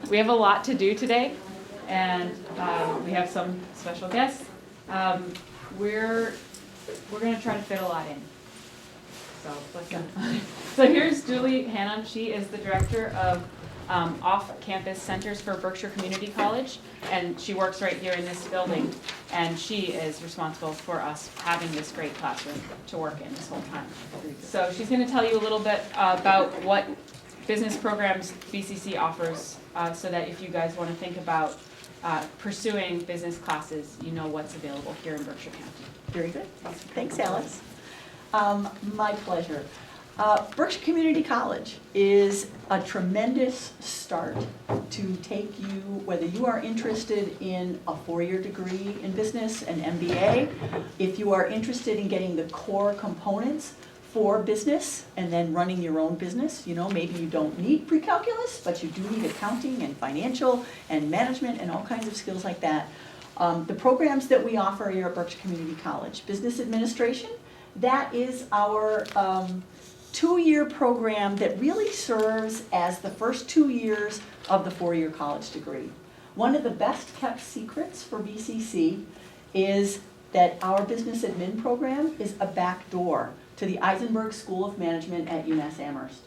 We have a lot to do today, and we have some special guests. We're going to try to fit a lot in. So let's go. So here's Julie Hannon. She is the director of off-campus centers for Berkshire Community College, and she works right here in this building, and she is responsible for us having this great classroom to work in this whole time. So she's going to tell you a little bit about what business programs BCC offers, so that if you guys want to think about pursuing business classes, you know what's available here in Berkshire County. Very good. Thanks, Alice. My pleasure. Berkshire Community College is a tremendous start to take you, whether you are interested in a four-year degree in business, an MBA, if you are interested in getting the core components for business and then running your own business. You know, maybe you don't need pre-calculus, but you do need accounting and financial and management and all kinds of skills like that. The programs that we offer here at Berkshire Community College, business administration, that is our two-year program that really serves as the first 2 years of the four-year college degree. One of the best kept secrets for BCC is that our business admin program is a back door to the Eisenberg School of Management at UMass Amherst.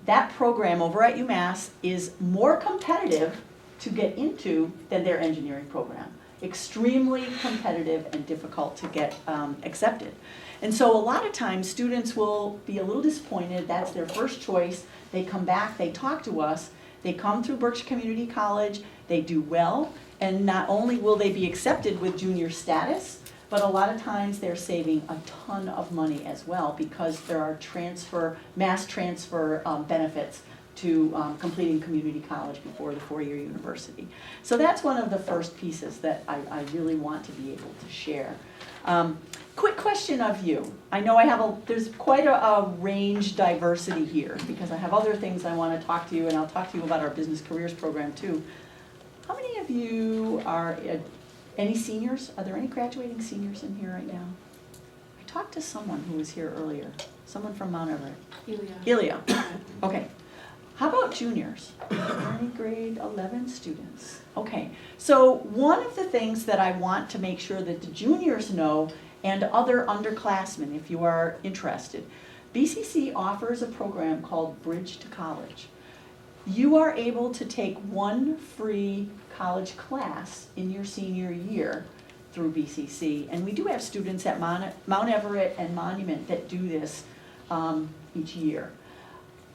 That program over at UMass is more competitive to get into than their engineering program. Extremely competitive and difficult to get accepted. And so a lot of times students will be a little disappointed. That's their first choice. They come back, they talk to us, they come through Berkshire Community College, they do well, and not only will they be accepted with junior status, but a lot of times they're saving a ton of money as well because there are mass transfer benefits to completing community college before the four-year university. So that's one of the first pieces that I really want to be able to share. Quick question of you. I know there's quite a range diversity here because I have other things I want to talk to you, and I'll talk to you about our business careers program too. How many of you are any seniors? Are there any graduating seniors in here right now? I talked to someone who was here earlier. Someone from Mount Everett. Elia. Okay. How about juniors? Any grade 11 students? Okay, so one of the things that I want to make sure that the juniors know, and other underclassmen if you are interested, BCC offers a program called Bridge to College. You are able to take one free college class in your senior year through BCC, and we do have students at Mount Everett and Monument that do this each year.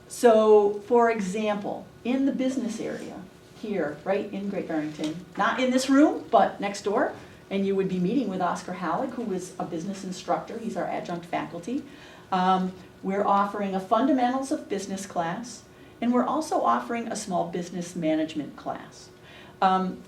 So, for example, in the business area here, right in Great Barrington, not in this room, but next door, and you would be meeting with Oscar Halleck, who is a business instructor. He's our adjunct faculty. We're offering a fundamentals of business class, and we're also offering a small business management class.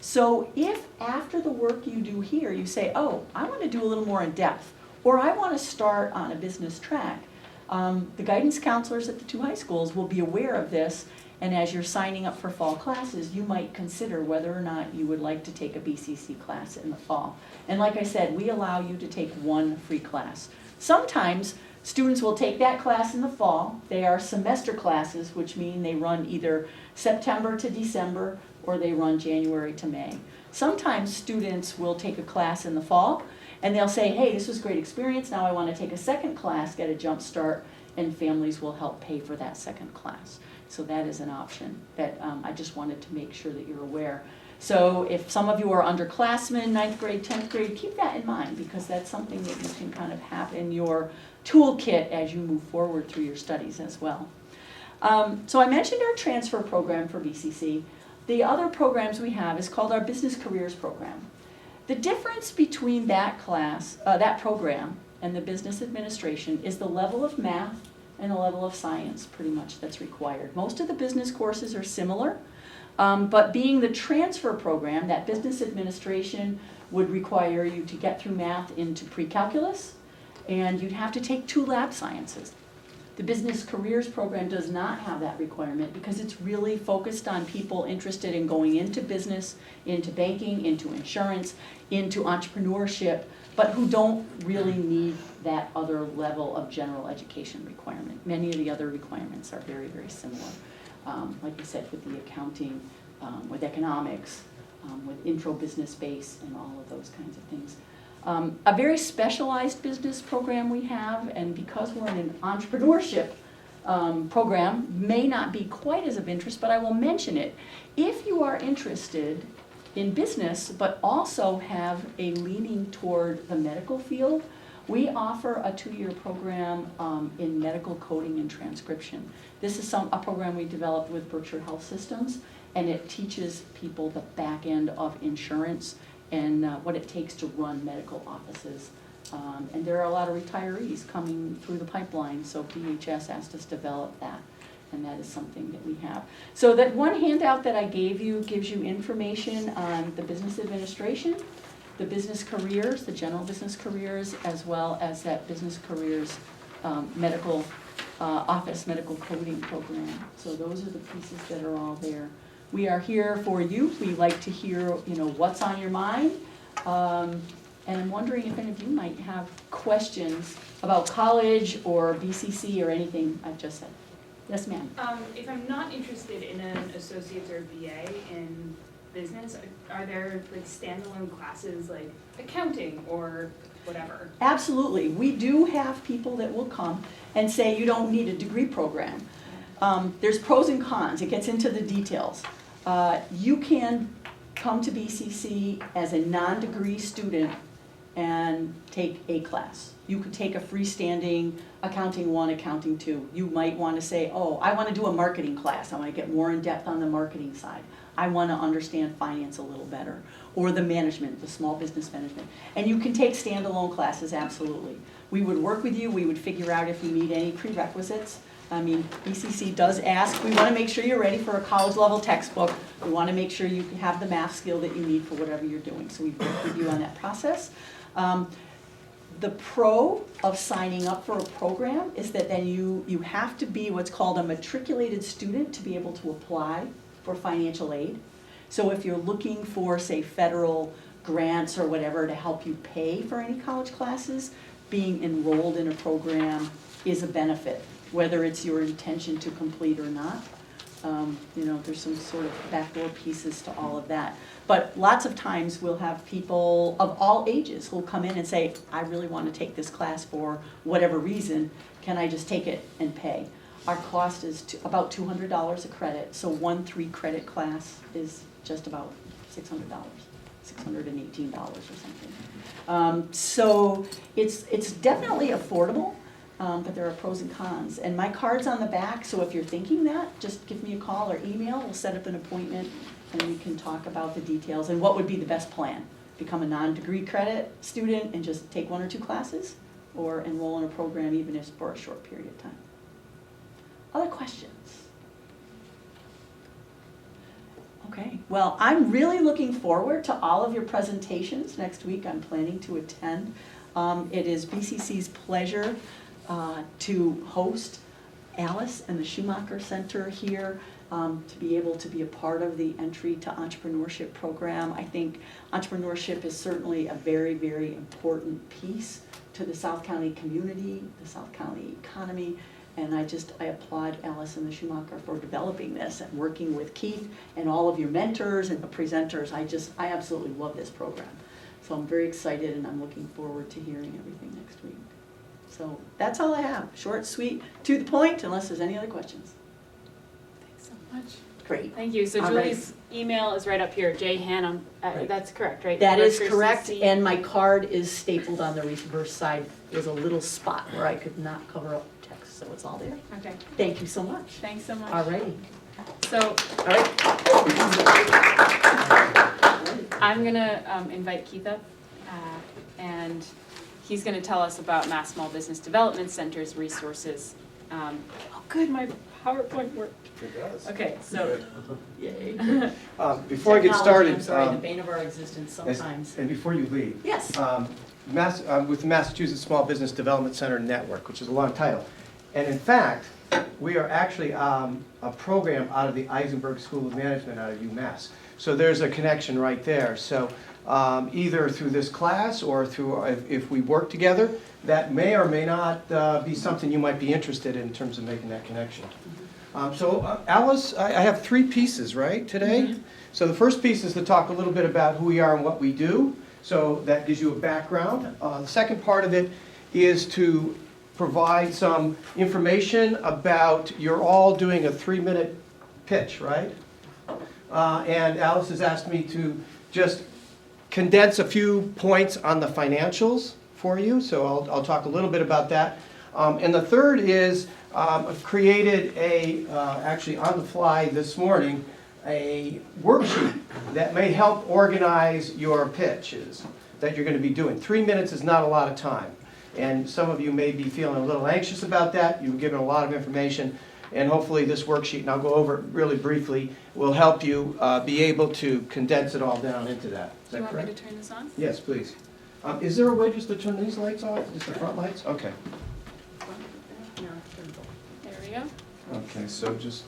So if after the work you do here, you say, oh, I want to do a little more in depth, or I want to start on a business track, the guidance counselors at the two high schools will be aware of this, and as you're signing up for fall classes, you might consider whether or not you would like to take a BCC class in the fall. And like I said, we allow you to take one free class. Sometimes students will take that class in the fall. They are semester classes, which mean they run either September to December or they run January to May. Sometimes students will take a class in the fall, and they'll say, hey, this was a great experience, now I want to take a second class, get a jump start, and families will help pay for that second class. So that is an option that I just wanted to make sure that you're aware. So if some of you are underclassmen, 9th grade, 10th grade, keep that in mind because that's something that you can kind of have in your toolkit as you move forward through your studies as well. So I mentioned our transfer program for BCC. The other programs we have is called our business careers program. The difference between that class, that program, and the business administration is the level of math and the level of science, pretty much, that's required. Most of the business courses are similar, but being the transfer program, that business administration would require you to get through math into pre-calculus, and you'd have to take 2 lab sciences. The business careers program does not have that requirement because it's really focused on people interested in going into business, into banking, into insurance, into entrepreneurship, but who don't really need that other level of general education requirement. Many of the other requirements are very, very similar. Like I said, with the accounting, with economics, with intro business base, and all of those kinds of things. A very specialized business program we have, and because we're in an entrepreneurship program, may not be quite as of interest, but I will mention it. If you are interested in business, but also have a leaning toward the medical field, we offer a 2-year program in medical coding and transcription. This is a program we developed with Berkshire Health Systems, and it teaches people the back end of insurance and what it takes to run medical offices. And there are a lot of retirees coming through the pipeline, so BHS asked us to develop that, and that is something that we have. So that one handout that I gave you gives you information on the business administration, the business careers, the general business careers, as well as that business careers medical office medical coding program. So those are the pieces that are all there. We are here for you. We like to hear, what's on your mind. And I'm wondering if any of you might have questions about college or BCC or anything I've just said. Yes, ma'am. If I'm not interested in an associate's or BA in business, are there like standalone classes like accounting or whatever? Absolutely. We do have people that will come and say you don't need a degree program. There's pros and cons. It gets into the details. You can come to BCC as a non-degree student and take a class. You could take a freestanding Accounting 1, Accounting 2. You might want to say, oh, I want to do a marketing class. I want to get more in depth on the marketing side. I want to understand finance a little better. Or the management, the small business management. And you can take standalone classes, absolutely. We would work with you. We would figure out if you need any prerequisites. I mean, BCC does ask, we want to make sure you're ready for a college level textbook. We want to make sure you have the math skill that you need for whatever you're doing. So we work with you on that process. The pro of signing up for a program is that then you have to be what's called a matriculated student to be able to apply for financial aid. So if you're looking for, say, federal grants or whatever to help you pay for any college classes, being enrolled in a program is a benefit, whether it's your intention to complete or not. There's some sort of backdoor pieces to all of that. But lots of times we'll have people of all ages who'll come in and say, I really want to take this class for whatever reason. Can I just take it and pay? Our cost is about $200 a credit, so one 3-credit class is just about $600, $618 or something. So it's definitely affordable. But there are pros and cons. And my card's on the back, so if you're thinking that, just give me a call or email. We'll set up an appointment, and we can talk about the details and what would be the best plan. Become a non-degree credit student and just take 1 or 2 classes, or enroll in a program even if it's for a short period of time. Other questions? Okay, well, I'm really looking forward to all of your presentations next week. I'm planning to attend. It is BCC's pleasure to host Alice and the Schumacher Center here, to be able to be a part of the Entry to Entrepreneurship program. I think entrepreneurship is certainly a very, very important piece to the South County community, the South County economy, and I applaud Alice and the Schumacher for developing this and working with Keith and all of your mentors and the presenters. I absolutely love this program. So I'm very excited, and I'm looking forward to hearing everything next week. So that's all I have. Short, sweet, to the point, unless there's any other questions. Thanks so much. Great. Thank you. So All Julie's email is right up here, Hannon. Right. That's correct, right? That is Berkshire correct, CC. and my card is stapled on the reverse side. There's a little spot where I could not cover up text, so it's all there. Okay. Thank you so much. Thanks so much. All righty. So All right. I'm gonna invite Keith up, and he's gonna tell us about Mass Small Business Development Center's resources. Oh, good, my PowerPoint worked. It does. Okay, so Yay. Before I get Technology, started, I'm sorry, the bane of our existence sometimes. and before you leave, Yes. with the Massachusetts Small Business Development Center Network, which is a long title. And in fact, we are actually a program out of the Eisenberg School of Management out of UMass. So there's a connection right there. So either through this class or through, if we work together, that may or may not be something you might be interested in terms of making that connection. Alice, I have 3 pieces, right, today? So the first piece is to talk a little bit about who we are and what we do. So that gives you a background. The second part of it is to provide some information about, you're all doing a 3-minute pitch, right? And Alice has asked me to just condense a few points on the financials for you, so I'll talk a little bit about that. And the third is, I've created actually on the fly this morning, a worksheet that may help organize your pitches that you're going to be doing. 3 minutes is not a lot of time, and some of you may be feeling a little anxious about that. You've given a lot of information, and hopefully this worksheet, and I'll go over it really briefly, will help you be able to condense it all down into that. Is Do you that want me correct? to turn this on? Yes, please. Is there a way just to turn these lights off, just the front lights? Okay. There we go. Okay, so just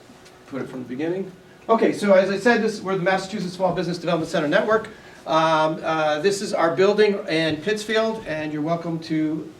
put it from the beginning. Okay, so as I said, we're the Massachusetts Small Business Development Center Network. This is our building in Pittsfield, and you're welcome to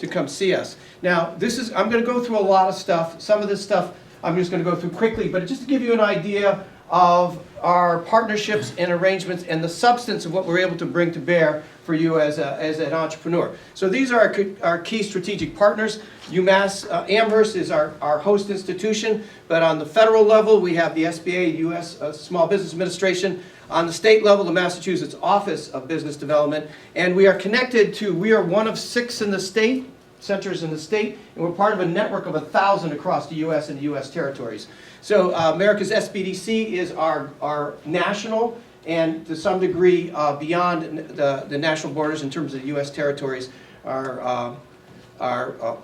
come see us. Now, I'm going to go through a lot of stuff. Some of this stuff I'm just going to go through quickly, but just to give you an idea of our partnerships and arrangements and the substance of what we're able to bring to bear for you as an entrepreneur. So these are our key strategic partners. UMass Amherst is our host institution, but on the federal level, we have the SBA, U.S. Small Business Administration. On the state level, the Massachusetts Office of Business Development, and we are connected to, we are one of 6 in the state, centers in the state, and we're part of a network of 1,000 across the U.S. and the U.S. territories. So America's SBDC is our national, and to some degree beyond the national borders in terms of the U.S. territories, our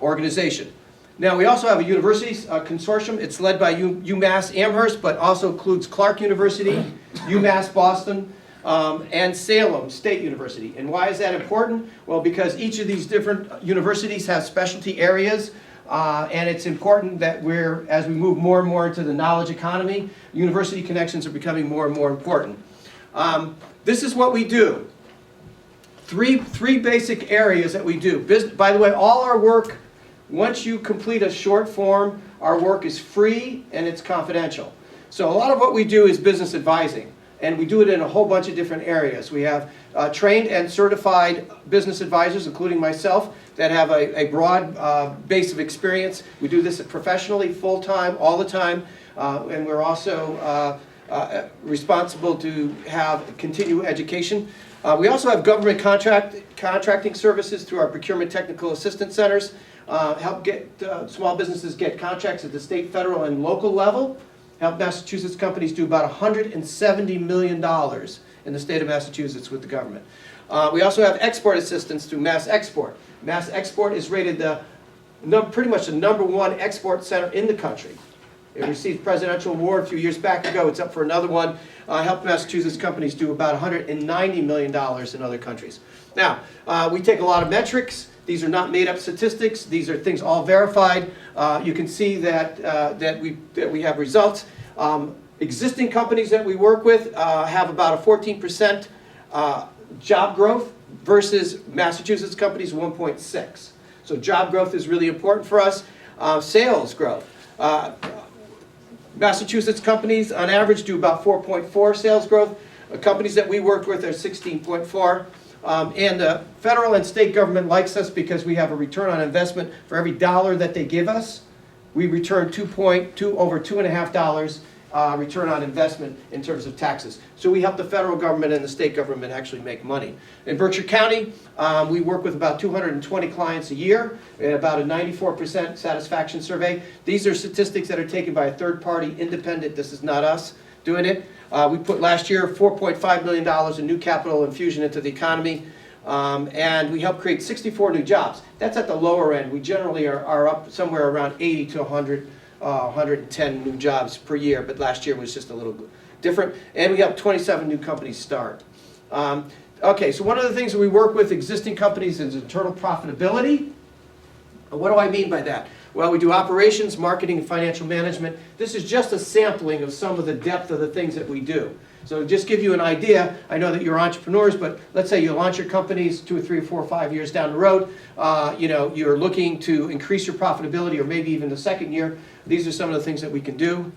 organization. Now, we also have a universities consortium. It's led by UMass Amherst, but also includes Clark University, UMass Boston, and Salem State University. And why is that important? Well, because each of these different universities has specialty areas, and it's important that as we move more and more into the knowledge economy, university connections are becoming more and more important. This is what we do. Three basic areas that we do. By the way, all our work, once you complete a short form, our work is free and it's confidential. So a lot of what we do is business advising, and we do it in a whole bunch of different areas. We have trained and certified business advisors, including myself, that have a broad base of experience. We do this professionally, full-time, all the time, and we're also responsible to have continuing education. We also have government contracting services through our procurement technical assistance centers, help get small businesses get contracts at the state, federal, and local level. Help Massachusetts companies do about $170 million in the state of Massachusetts with the government. We also have export assistance through Mass Export. Mass Export is rated pretty much the #1 export center in the country. It received presidential award a few years back ago. It's up for another one. Helped Massachusetts companies do about $190 million in other countries. Now, we take a lot of metrics. These are not made-up statistics. These are things all verified. You can see that we have results. Existing companies that we work with have about a 14% job growth versus Massachusetts companies 1.6. So job growth is really important for us. Sales growth. Massachusetts companies on average do about 4.4 sales growth. Companies that we work with are 16.4. And the federal and state government likes us because we have a return on investment. For every dollar that they give us, we return over $2.50 return on investment in terms of taxes. So we help the federal government and the state government actually make money. In Berkshire County, we work with about 220 clients a year, and about a 94% satisfaction survey. These are statistics that are taken by a third party, independent. This is not us doing it. We put last year $4.5 million in new capital infusion into the economy, and we helped create 64 new jobs. That's at the lower end. We generally are up somewhere around 80 to 110 new jobs per year, but last year was just a little different. And we helped 27 new companies start. Okay, so one of the things that we work with existing companies is internal profitability. What do I mean by that? Well, we do operations, marketing, and financial management. This is just a sampling of some of the depth of the things that we do. So just give you an idea, I know that you're entrepreneurs, but let's say you launch your companies 2 or 3 or 4 or 5 years down the road. You're looking to increase your profitability, or maybe even the second year. These are some of the things that we can do.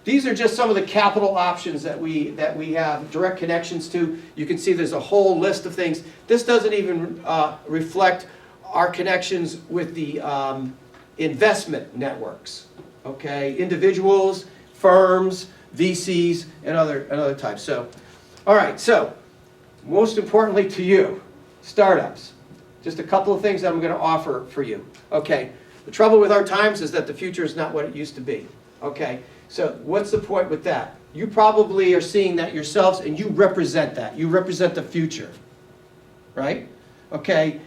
These are just some of the capital options that we have direct connections to. You can see there's a whole list of things. This doesn't even reflect our connections with the investment networks, okay? Individuals, firms, VCs, and other types. So, all right, so most importantly to you, startups. Just a couple of things that I'm going to offer for you. Okay, the trouble with our times is that the future is not what it used to be. Okay, so what's the point with that? You probably are seeing that yourselves, and you represent that. You represent the future, right? Okay,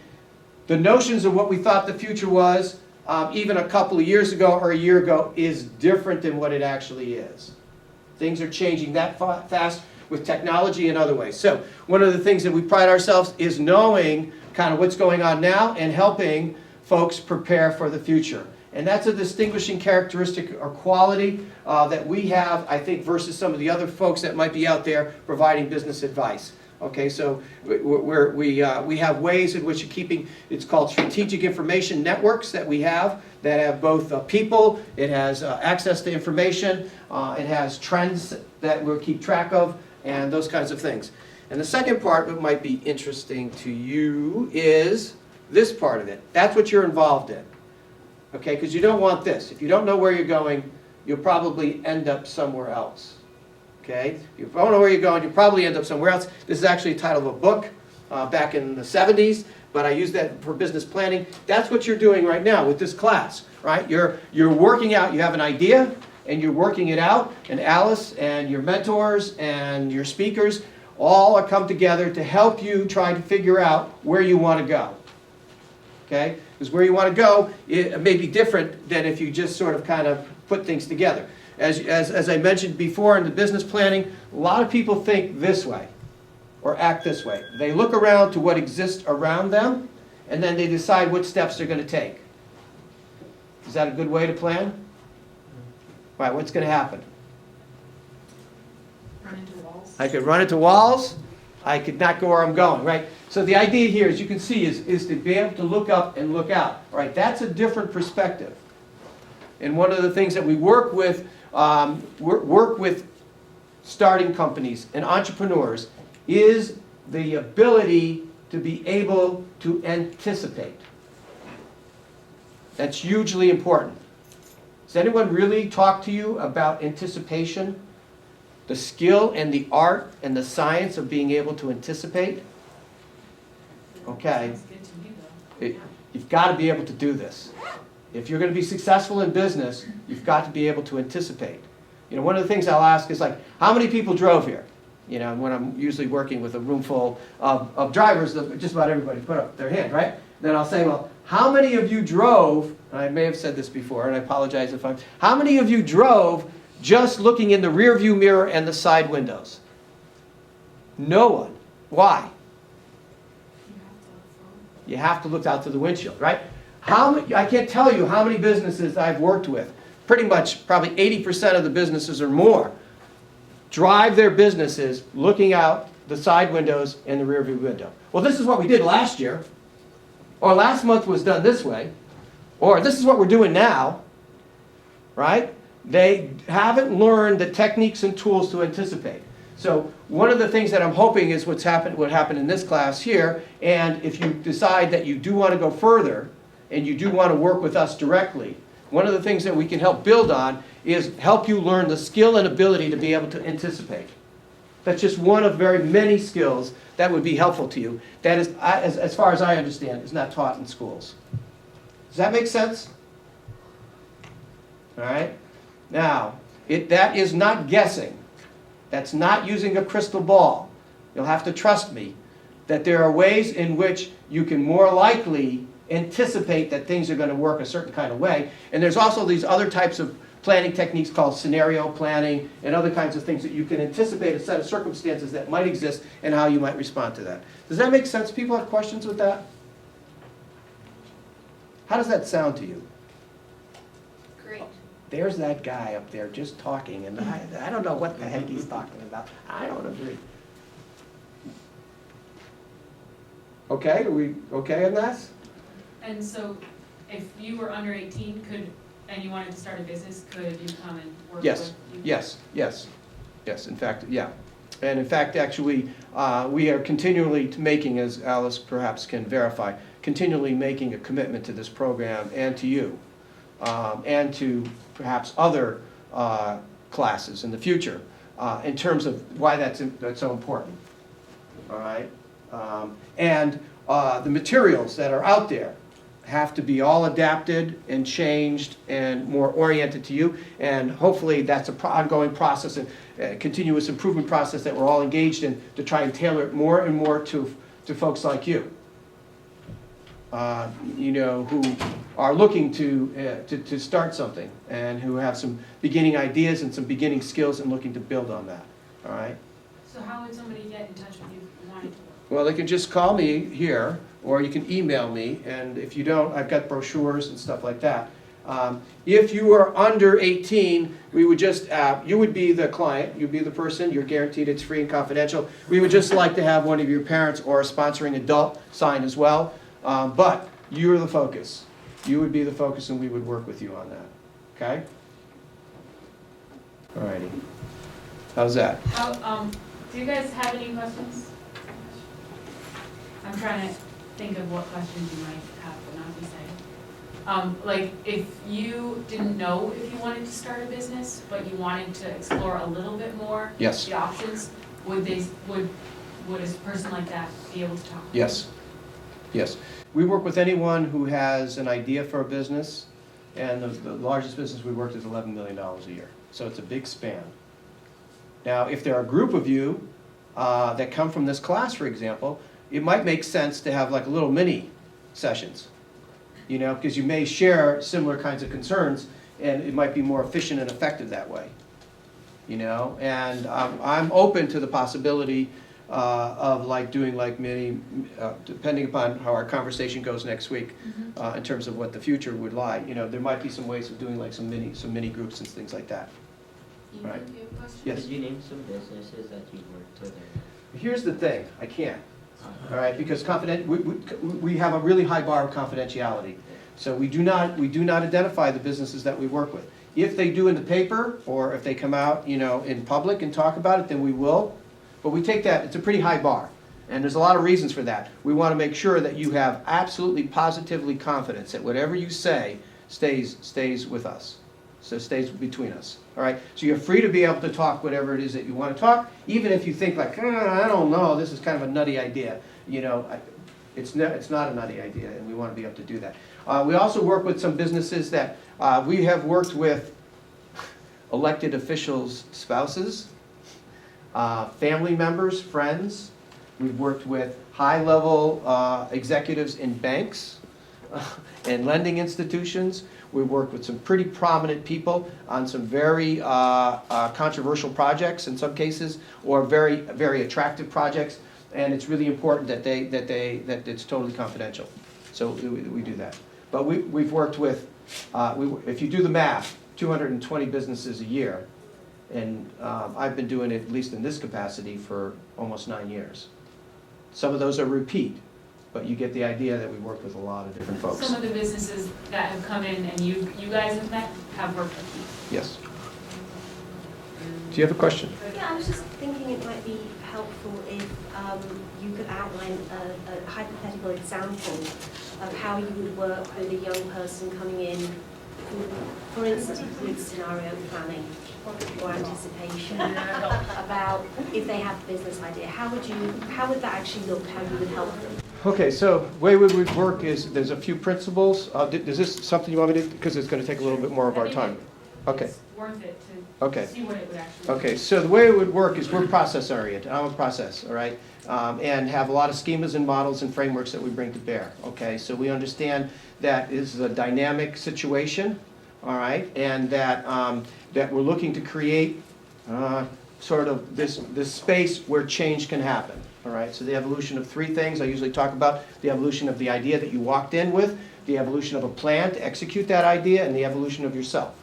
the notions of what we thought the future was, even a couple of years ago or a year ago, is different than what it actually is. Things are changing that fast with technology and other ways. So one of the things that we pride ourselves is knowing kind of what's going on now and helping folks prepare for the future. And that's a distinguishing characteristic or quality that we have, I think, versus some of the other folks that might be out there providing business advice. Okay, so we have ways in which you're keeping, it's called strategic information networks that we have that have both people, it has access to information, it has trends that we'll keep track of, and those kinds of things. And the second part that might be interesting to you is this part of it. That's what you're involved in. Okay, because you don't want this. If you don't know where you're going, you'll probably end up somewhere else. Okay, if you don't know where you're going, you'll probably end up somewhere else. This is actually a title of a book back in the 70s, but I use that for business planning. That's what you're doing right now with this class, right? You're working out, you have an idea, and you're working it out, and Alice and your mentors and your speakers all are come together to help you try to figure out where you want to go. Okay? Because where you want to go, it may be different than if you just sort of kind of put things together. As I mentioned before in the business planning, a lot of people think this way or act this way. They look around to what exists around them, and then they decide what steps they're going to take. Is that a good way to plan? Right, what's going to happen? Run into walls. I could run into walls. I could not go where I'm going, right? So the idea here, as you can see, is to be able to look up and look out. All right, that's a different perspective. And one of the things that we work with starting companies and entrepreneurs is the ability to be able to anticipate. That's hugely important. Does anyone really talk to you about anticipation? The skill and the art and the science of being able to anticipate? Okay. Sounds good to me, though. You've got to be able to do this. If you're going to be successful in business, you've got to be able to anticipate. One of the things I'll ask is like, how many people drove here? When I'm usually working with a room full of drivers, just about everybody put up their hand, right? Then I'll say, well, how many of you drove, and I may have said this before, and I apologize if how many of you drove just looking in the rear view mirror and the side windows? No one. Why? You have to look out to the windshield, right? I can't tell you how many businesses I've worked with. Pretty much, probably 80% of the businesses or more drive their businesses looking out the side windows and the rear view window. Well, this is what we did last year, or last month was done this way, or this is what we're doing now, right? They haven't learned the techniques and tools to anticipate. So one of the things that I'm hoping is what happened in this class here, and if you decide that you do want to go further, and you do want to work with us directly, one of the things that we can help build on is help you learn the skill and ability to be able to anticipate. That's just one of very many skills that would be helpful to you. That is, as far as I understand, is not taught in schools. Does that make sense? All right? Now, that is not guessing. That's not using a crystal ball. You'll have to trust me that there are ways in which you can more likely anticipate that things are going to work a certain kind of way. And there's also these other types of planning techniques called scenario planning and other kinds of things that you can anticipate a set of circumstances that might exist and how you might respond to that. Does that make sense? People have questions with that? How does that sound to you? Great. there's that guy up there just talking, and I don't know what the heck he's talking about. I don't agree. Okay, are we okay on this? And so if you were under 18, and you wanted to start a business, could you come and work Yes, with you? yes, in fact, yeah. And in fact, actually, we are continually making, as Alice perhaps can verify, continually making a commitment to this program and to you, and to perhaps other classes in the future, in terms of why that's so important, all right? And the materials that are out there have to be all adapted and changed and more oriented to you, and hopefully that's an ongoing process and continuous improvement process that we're all engaged in to try and tailor it more and more to folks like you, you know, who are looking to start something and who have some beginning ideas and some beginning skills and looking to build on that, all right? So how would somebody get in touch with you if you wanted to? Well, they can just call me here, or you can email me, and if you don't, I've got brochures and stuff like that. If you are under 18, we would just, you would be the client, you'd be the person, you're guaranteed it's free and confidential. We would just like to have one of your parents or a sponsoring adult sign as well, but you're the focus. You would be the focus, and we would work with you on that, okay? All righty. How's that? Do you guys have any questions? I'm trying to think of what questions you might have but not be saying. Like, if you didn't know if you wanted to start a business, but you wanted to explore a little bit more Yes. the options, would a person like that be able to talk? Yes, yes. We work with anyone who has an idea for a business, and the largest business we worked is $11 million a year. So it's a big span. Now, if there are a group of you that come from this class, for example, it might make sense to have like little mini sessions, you know, because you may share similar kinds of concerns, and it might be more efficient and effective that way, you know. And I'm open to the possibility of like doing like mini, depending upon how our conversation goes next week, in terms of what the future would lie. You know, there might be some ways of doing like some mini groups and things like that. Ethan, Right. do you have a question? Yes. Could you name some businesses that you worked with? Here's the thing, I can't. All right, because we have a really high bar of confidentiality. So we do not identify the businesses that we work with. If they do in the paper, or if they come out, you know, in public and talk about it, then we will. But we take that, it's a pretty high bar. And there's a lot of reasons for that. We want to make sure that you have absolutely positively confidence that whatever you say stays with us. So stays between us. All right? So you're free to be able to talk whatever it is that you want to talk, even if you think like, I don't know, this is kind of a nutty idea. You know, it's not a nutty idea, and we want to be able to do that. We also work with some businesses that we have worked with elected officials' spouses, family members, friends. We've worked with high-level executives in banks and lending institutions. We've worked with some pretty prominent people on some very controversial projects in some cases, or very, very attractive projects. And it's really important that that it's totally confidential. So we do that. But we've worked with, if you do the math, 220 businesses a year. And I've been doing it, at least in this capacity, for almost 9 years. Some of those are repeat, but you get the idea that we work with a lot of different folks. Some of the businesses that have come in and you guys have met have worked with you. Yes. Do you have a question? Yeah, I was just thinking it might be helpful if you could outline a hypothetical example of how you would work with a young person coming in who, for instance, with scenario planning or anticipation about if they have a business idea. How would that actually look, how you would help them? Okay, so the way we would work is there's a few principles. Is this something you want me to, because it's going to take a little bit more of our time. Okay. It's worth it to see what it would actually Okay, so the way it would work is we're process oriented. I'm a process, all right? And have a lot of schemas and models and frameworks that we bring to bear, okay? So we understand that this is a dynamic situation, all right? And that, that we're looking to create sort of this space where change can happen, all right? So the evolution of three things I usually talk about: the evolution of the idea that you walked in with, the evolution of a plan to execute that idea, and the evolution of yourself.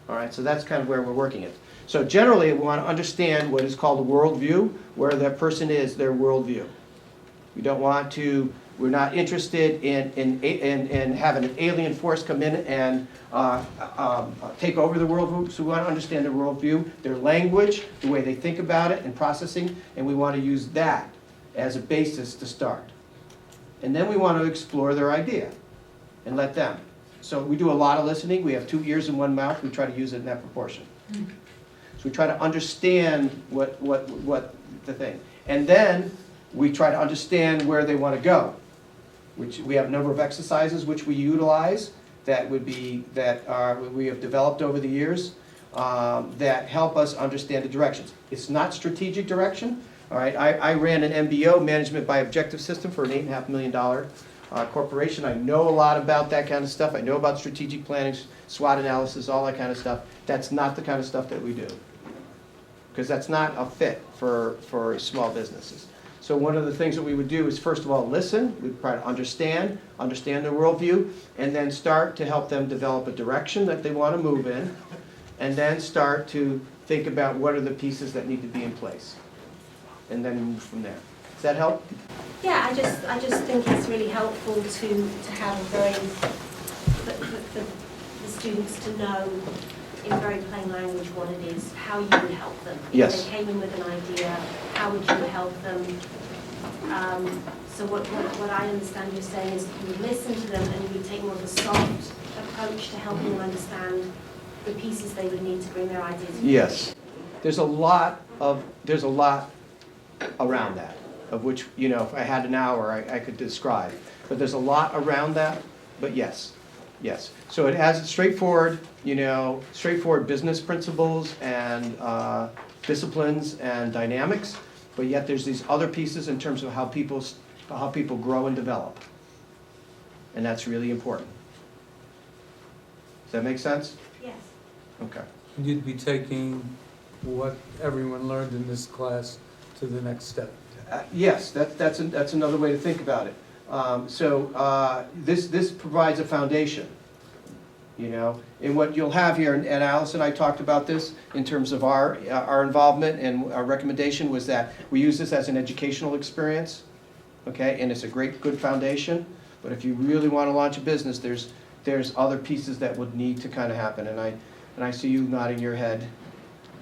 All right, so that's kind of where we're working it. So generally, we want to understand what is called a worldview, where that person is, their worldview. We don't want to, we're not interested in having an alien force come in and take over the worldview. So we want to understand their worldview, their language, the way they think about it and processing, and we want to use that as a basis to start. And then we want to explore their idea and let them. So we do a lot of listening. We have 2 ears and 1 mouth. We try to use it in that proportion. So we try to understand what the thing. And then we try to understand where they want to go. Which we have a number of exercises which we utilize that we have developed over the years that help us understand the directions. It's not strategic direction. All right, I ran an MBO, Management by Objective System, for an $8.5 million corporation. I know a lot about that kind of stuff. I know about strategic planning, SWOT analysis, all that kind of stuff. That's not the kind of stuff that we do, because that's not a fit for small businesses. So one of the things that we would do is, first of all, listen. We'd try to understand their worldview, and then start to help them develop a direction that they want to move in, and then start to think about what are the pieces that need to be in place, and then move from there. Does that help? Yeah, I just think it's really helpful to have for the students to know in very plain language what it is, how you would help them. Yes. If they came in with an idea, how would you help them? So what I understand you're saying is you would listen to them and you would take more of a soft approach to helping them understand the pieces they would need to bring their ideas forward. Yes. There's a lot around that, of which, you know, if I had an hour, I could describe. But there's a lot around that, but yes. Yes. So it has straightforward business principles and disciplines and dynamics, but yet there's these other pieces in terms of how people grow and develop. And that's really important. Does that make sense? Yes. Okay. You'd be taking what everyone learned in this class to the next step. Yes, that's another way to think about it. This provides a foundation, you know. And what you'll have here, and Alice and I talked about this in terms of our involvement, and our recommendation was that we use this as an educational experience, okay? And it's a good foundation. But if you really want to launch a business, there's other pieces that would need to kind of happen. And I see you nodding your head.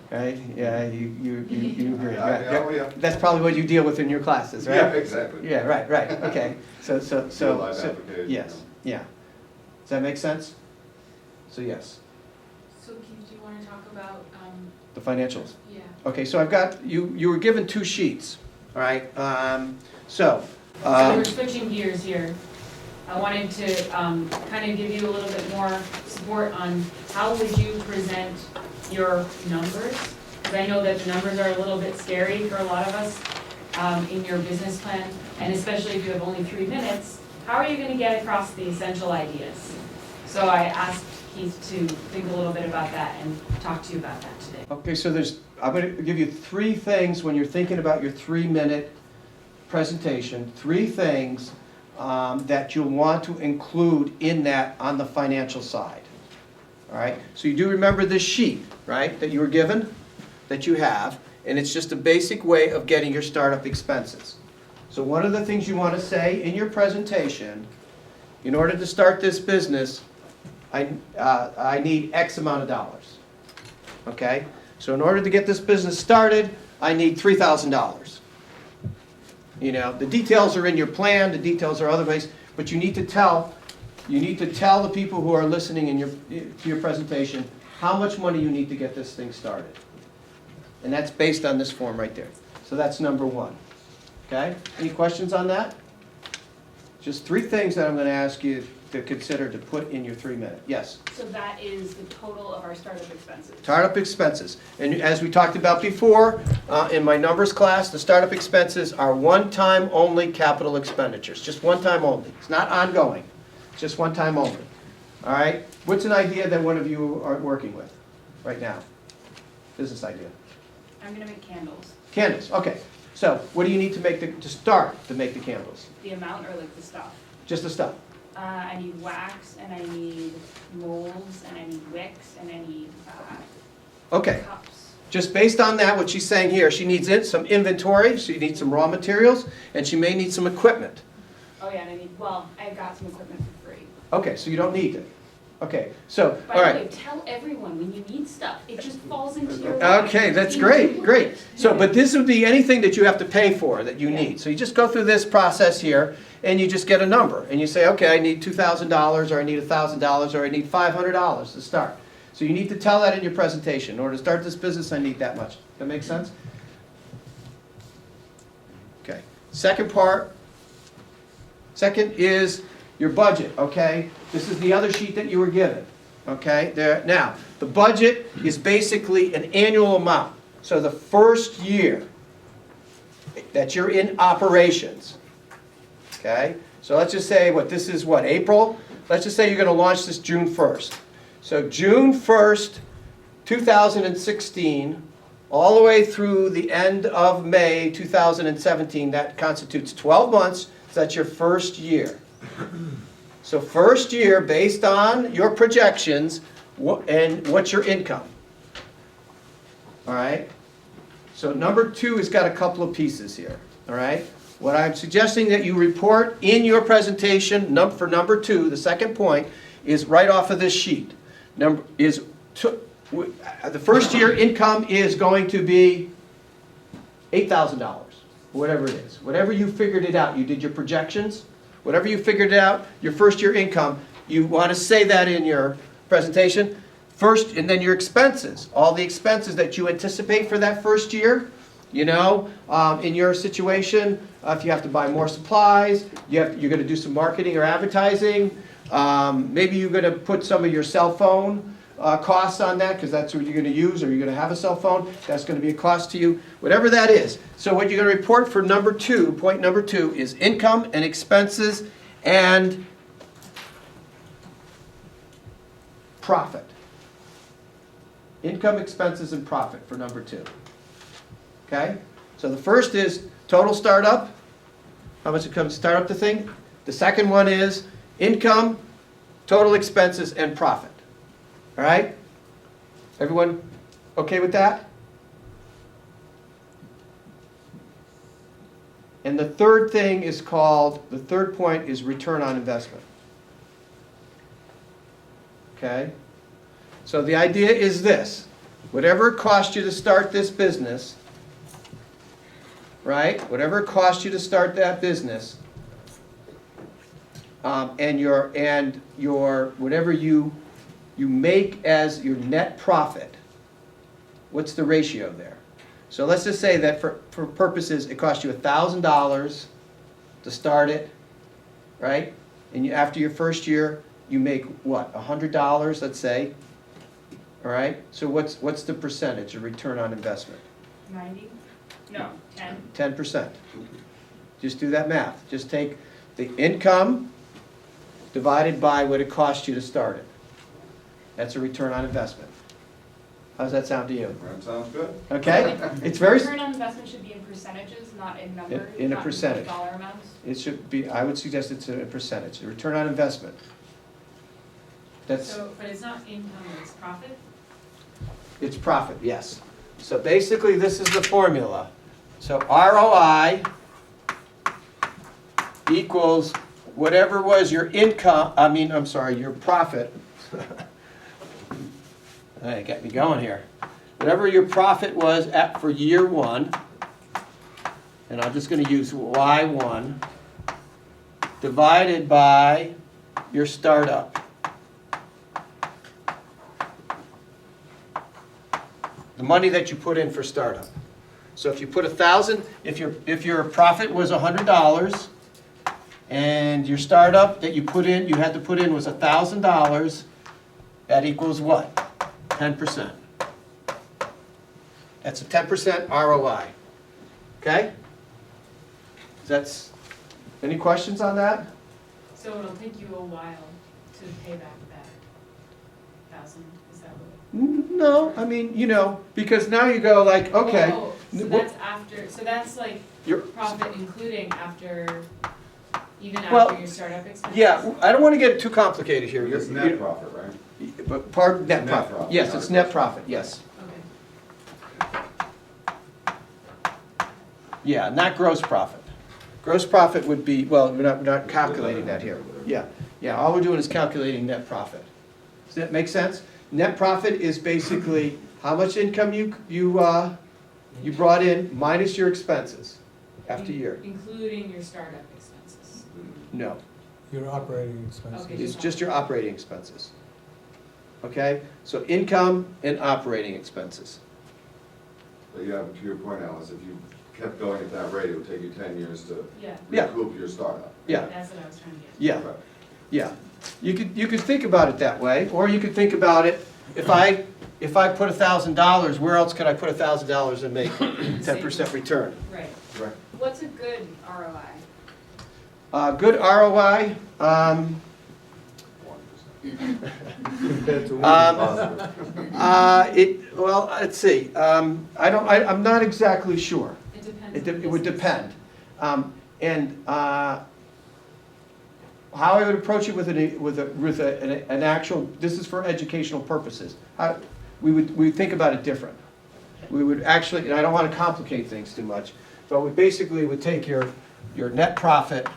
Right? Yeah, you agree. Right? Yeah. That's probably what you deal with in your classes, right? Yeah, exactly. Yeah, right. Okay. So Live application. yes, yeah. Does that make sense? So yes, So Keith, do you want to talk about, the financials. yeah. Okay, so I've got, you were given 2 sheets, all right? So we're switching gears here. I wanted to kind of give you a little bit more support on how would you present your numbers? Because I know that the numbers are a little bit scary for a lot of us in your business plan, and especially if you have only 3 minutes, how are you going to get across the essential ideas? So I asked Keith to think a little bit about that and talk to you about that today. Okay, so I'm going to give you 3 things when you're thinking about your 3-minute presentation, 3 things that you'll want to include in that on the financial side. All right, so you do remember this sheet, right, that you were given, that you have, and it's just a basic way of getting your startup expenses. So one of the things you want to say in your presentation, in order to start this business, I need X amount of dollars. Okay, so in order to get this business started, I need $3,000. You know, the details are in your plan, the details are other ways, but you need to tell the people who are listening to your presentation how much money you need to get this thing started. And that's based on this form right there. So that's number 1. Okay? Any questions on that? Just 3 things that I'm going to ask you to consider to put in your 3-minute. Yes? So that is the total of our startup expenses. Startup expenses. And as we talked about before, in my numbers class, the startup expenses are one-time only capital expenditures. Just one time only. It's not ongoing. It's just one time only. All right? What's an idea that one of you are working with right now? Business idea. I'm going to make candles. Candles. Okay. So what do you need to start to make the candles? The amount or like the stuff? Just the stuff. I need wax, and I need molds, and I need wicks, and I need Okay. Cups. Just based on that, what she's saying here, she needs some inventory, she needs some raw materials, and she may need some equipment. Oh, yeah, and I got some equipment for free. Okay, so you don't need it. Okay, so, By all the right. way, tell everyone when you need stuff, it just falls into your lap. Okay, that's great, great. So, but this would be anything that you have to pay for that you need. So you just go through this process here, and you just get a number, and you say, okay, I need $2,000, or I need $1,000, or I need $500 to start. So you need to tell that in your presentation. In order to start this business, I need that much. That make sense? Okay. Second is your budget, okay? This is the other sheet that you were given, okay? There. Now, the budget is basically an annual amount. So the first year that you're in operations, okay? So let's just say, this is April? Let's just say you're going to launch this June 1st. So June 1st, 2016, all the way through the end of May 2017, that constitutes 12 months, so that's your first year. So first year, based on your projections, and what's your income? All right? So number 2 has got a couple of pieces here, all right? What I'm suggesting that you report in your presentation for number 2, the second point, is right off of this sheet. The first year income is going to be $8,000, whatever it is. Whatever you figured it out, you did your projections, whatever you figured it out, your first year income, you want to say that in your presentation. First, and then your expenses, all the expenses that you anticipate for that first year. You know, in your situation, if you have to buy more supplies, you're going to do some marketing or advertising. Maybe you're going to put some of your cell phone costs on that because that's what you're going to use, or you're going to have a cell phone. That's going to be a cost to you, whatever that is. So what you're going to report for number 2, point number 2, is income and expenses and profit. Income, expenses, and profit for number 2. Okay? So the first is total startup. How much it comes to start up the thing. The second one is income, total expenses, and profit. All right? Everyone okay with that? And the third thing is the third point is return on investment. Okay? So the idea is this. Whatever it cost you to start this business, right? Whatever it cost you to start that business, and your whatever you make as your net profit, what's the ratio there? So let's just say that for purposes, it cost you $1,000 to start it, right? And after your first year, you make what, $100, let's say, all right? So what's the percentage of return on investment? 90? No, 10. 10%. Just do that math. Just take the income divided by what it cost you to start it. That's a return on investment. How does that sound to you? That sounds good. Okay? It's very, Return on investment should be in percentages, not in numbers, In a not percentage. dollar amounts. it should be, I would suggest it's a percentage, a return on investment. That's, So, but it's not income, it's profit? it's profit, yes. So basically, this is the formula. So ROI equals whatever was your income, your profit. Hey, got me going here. Whatever your profit was for year 1, and I'm just going to use Y1, divided by your startup. The money that you put in for startup. So if you put 1,000, if your profit was $100, and your startup that you had to put in was $1,000, that equals what? 10%. That's a 10% ROI. Okay? Any questions on that? So it'll take you a while to pay back that 1,000, is that what? No, because now you go like, okay. Oh, so that's after, so that's like Your- profit including after, even Well, after your startup expenses? Yeah, I don't want to get too complicated here. It's net profit, right? But pardon, net Net profit. profit, Yes, not it's gross net profit. profit, yes. Okay. Yeah, not gross profit. Gross profit would be, well, we're not calculating that here. Yeah, all we're doing is calculating net profit. Does that make sense? Net profit is basically how much income you brought in minus your expenses after year. Including your startup expenses. No, Your operating expenses. Okay. it's just your operating expenses. Okay, so income and operating expenses. But you have, to your point, Alice, if you kept going at that rate, it would take you 10 years to Yeah, Yeah. recoup your startup. Yeah, that's what I was trying to get. yeah, Right. yeah. You could think about it that way, or you could think about it, if I put $1,000, where else could I put $1,000 and make 10% return? Right. Right. What's a good ROI? Good ROI, Compared to well, let's see, I'm not exactly sure. It depends. It would depend. How I would approach it with an actual, this is for educational purposes. We would think about it different. We would actually, and I don't want to complicate things too much, but we basically would take your net profit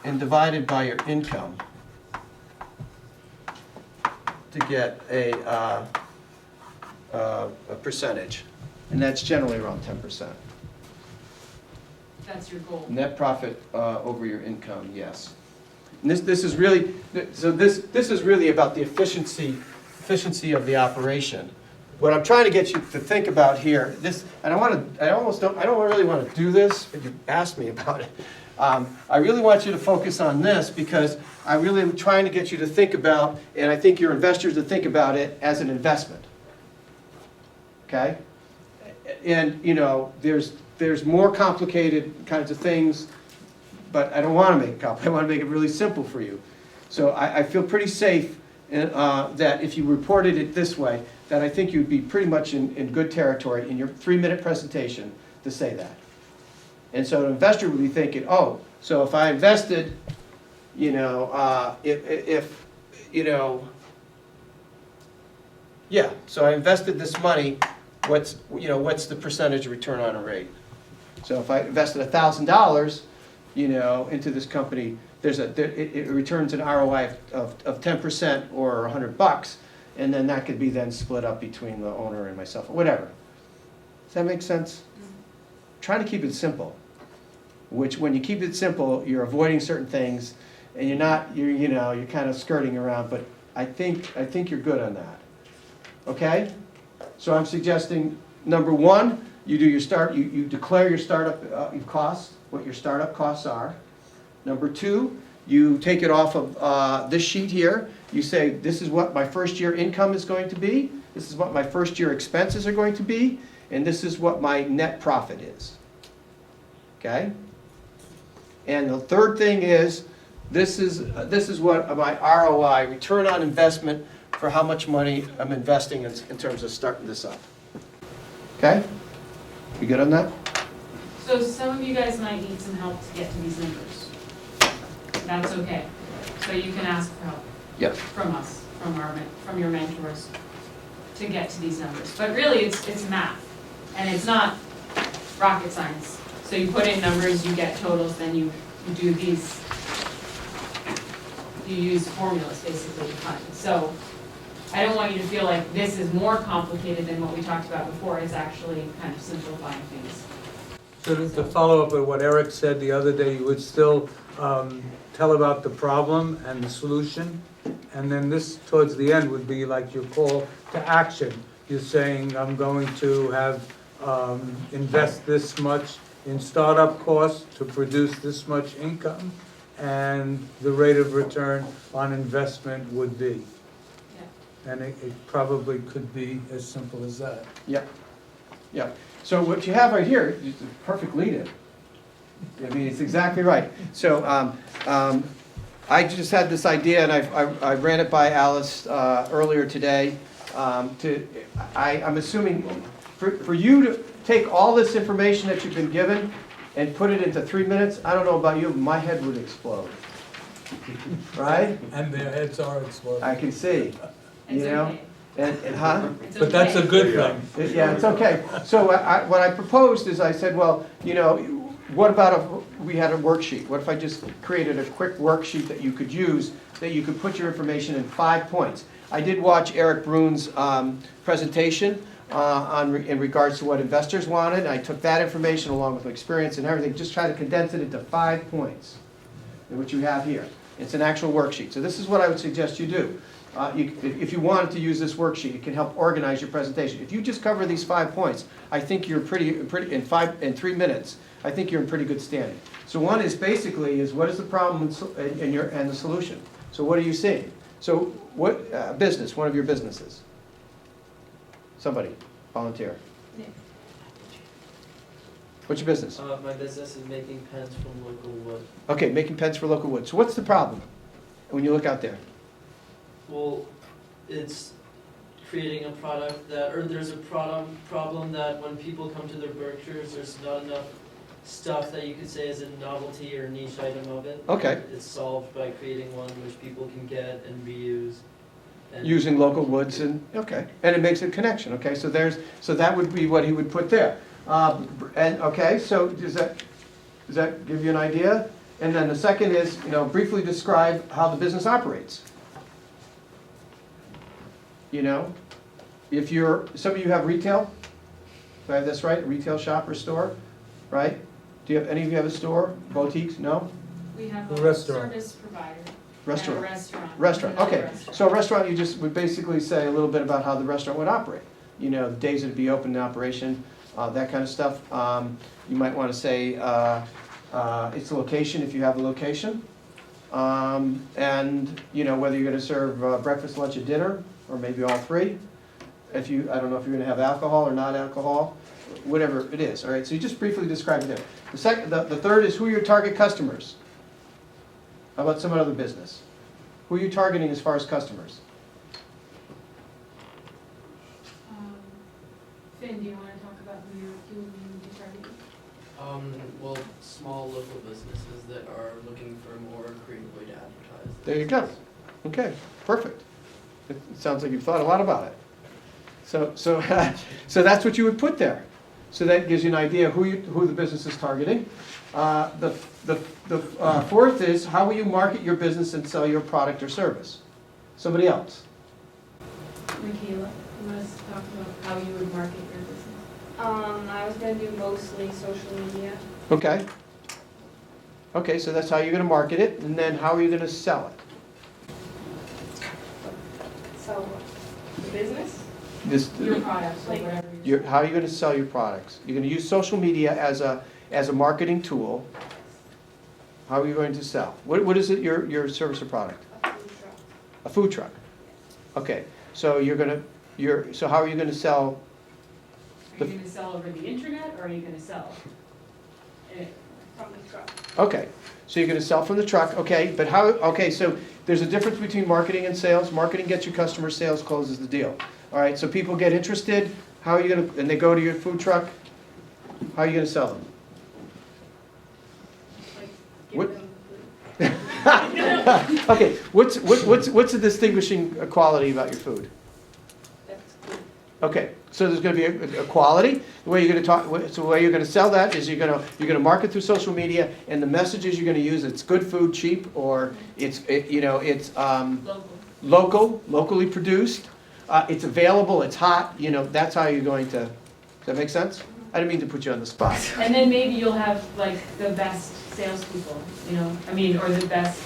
and divide it by your income to get a percentage, and that's generally around 10%. That's your goal. Net profit over your income, yes. And this is really, so this is really about the efficiency of the operation. What I'm trying to get you to think about here, and I don't really want to do this, but you asked me about it. I really want you to focus on this because I really am trying to get you to think about, and I think your investors to think about it as an investment. Okay? And, you know, there's more complicated kinds of things, but I don't want to make it complicated. I want to make it really simple for you. So I feel pretty safe that if you reported it this way, that I think you'd be pretty much in good territory in your 3-minute presentation to say that. And so an investor would be thinking, oh, so if I invested, you know, if you know, yeah, so I invested this money, what's the percentage return on a rate? So if I invested $1,000, you know, into this company, it returns an ROI of 10% or $100, and then that could be then split up between the owner and myself, or whatever. Does that make sense? Trying to keep it simple. Which, when you keep it simple, you're avoiding certain things, and you're kind of skirting around. But I think you're good on that. Okay? So I'm suggesting number one, you do you declare your startup costs, what your startup costs are. Number two, you take it off of this sheet here. You say, this is what my first year income is going to be. This is what my first year expenses are going to be, and this is what my net profit is. Okay? And the third thing is, this is what my ROI, return on investment, for how much money I'm investing in terms of starting this up. Okay? You good on that? So some of you guys might need some help to get to these numbers. That's okay. So you can ask for help. Yes. From us, from your mentors, to get to these numbers. But really, it's math, and it's not rocket science. So you put in numbers, you get totals, then you do these, you use formulas basically to find. So I don't want you to feel like this is more complicated than what we talked about before. It's actually kind of simplifying things. So to follow up with what Eric said the other day, you would still tell about the problem and the solution, and then this, towards the end, would be like your call to action. You're saying, I'm going to have invest this much in startup costs to produce this much income, and the rate of return on investment would be. Yeah. And it probably could be as simple as that. Yep. Yep. So what you have right here is a perfect lead-in. I mean, it's exactly right. So I just had this idea, and I ran it by Alice earlier today. I'm assuming for you to take all this information that you've been given and put it into 3 minutes, I don't know about you, but my head would explode. Right? And their heads are exploding. I can see. It's You know? okay. Huh? But that's a good thing. Yeah, it's okay. So what I proposed is I said, well, you know, what about if we had a worksheet? What if I just created a quick worksheet that you could use, that you could put your information in 5 points? I did watch Eric Brune's presentation in regards to what investors wanted. I took that information along with my experience and everything, just try to condense it into 5 points, which you have here. It's an actual worksheet. So this is what I would suggest you do. If you wanted to use this worksheet, it can help organize your presentation. If you just cover these 5 points, I think you're pretty in 3 minutes. I think you're in pretty good standing. So one is basically what is the problem and the solution. So what are you seeing? So what business? One of your businesses. Somebody volunteer. What's your business? My business is making pens from local wood. Okay, making pens for local wood. So what's the problem when you look out there? Well, it's creating a product that, or there's a problem that when people come to their Berkshires, there's not enough stuff that you could say is a novelty or niche item of it. Okay. It's solved by creating one which people can get and reuse. And Using local woods and, okay, and it makes a connection, okay, so that would be what he would put there. And, okay, so does that give you an idea? And then the second is, you know, briefly describe how the business operates. You know, if some of you have retail, do I have this right, retail shop or store, right? Any of you have a store, boutiques, no? We have A a restaurant. service provider. Restaurant. And a restaurant. Restaurant, Another okay. restaurant. So a restaurant, you just would basically say a little bit about how the restaurant would operate. You know, the days it'd be open in operation, that kind of stuff. You might want to say its location if you have a location. And, you know, whether you're going to serve breakfast, lunch, and dinner, or maybe all 3. I don't know if you're going to have alcohol or not alcohol, whatever it is, all right? So you just briefly describe it there. The third is who are your target customers? How about some other business? Who are you targeting as far as customers? Finn, do you want to talk about who you're targeting? well, small local businesses that are looking for a more creative way to advertise. There you go. Okay, perfect. It sounds like you've thought a lot about it. So so that's what you would put there. So that gives you an idea who the business is targeting. The fourth is how will you market your business and sell your product or service? Somebody else. Michaela, you want us to talk about how you would market your business? I was gonna do mostly social media. Okay. Okay, so that's how you're going to market it, and then how are you going to sell it? So, the business? Your products, or Like- whatever. How are you going to sell your products? You're going to use social media as a marketing tool. How are you going to sell? What is it, your service or product? A food truck. A food truck. Okay, so so how are you going to sell? Are you going to sell over the internet, or are you going to sell it? From the truck. Okay, so you're going to sell from the truck, okay, but okay, so there's a difference between marketing and sales. Marketing gets your customers, sales closes the deal. All right, so people get interested, how are you going to, and they go to your food truck, how are you going to sell them? Like, give What- them food. Okay, what's the distinguishing quality about your food? That's good. Okay, so there's going to be a quality. The way you're going to talk, so the way you're going to sell that is you're going to market through social media, and the messages you're going to use, it's good food, cheap, or it's locally produced, it's available, it's hot. You know, that's how you're going to. Does that make sense? I didn't mean to put you on the spot. And then maybe you'll have like the best salespeople, or the best,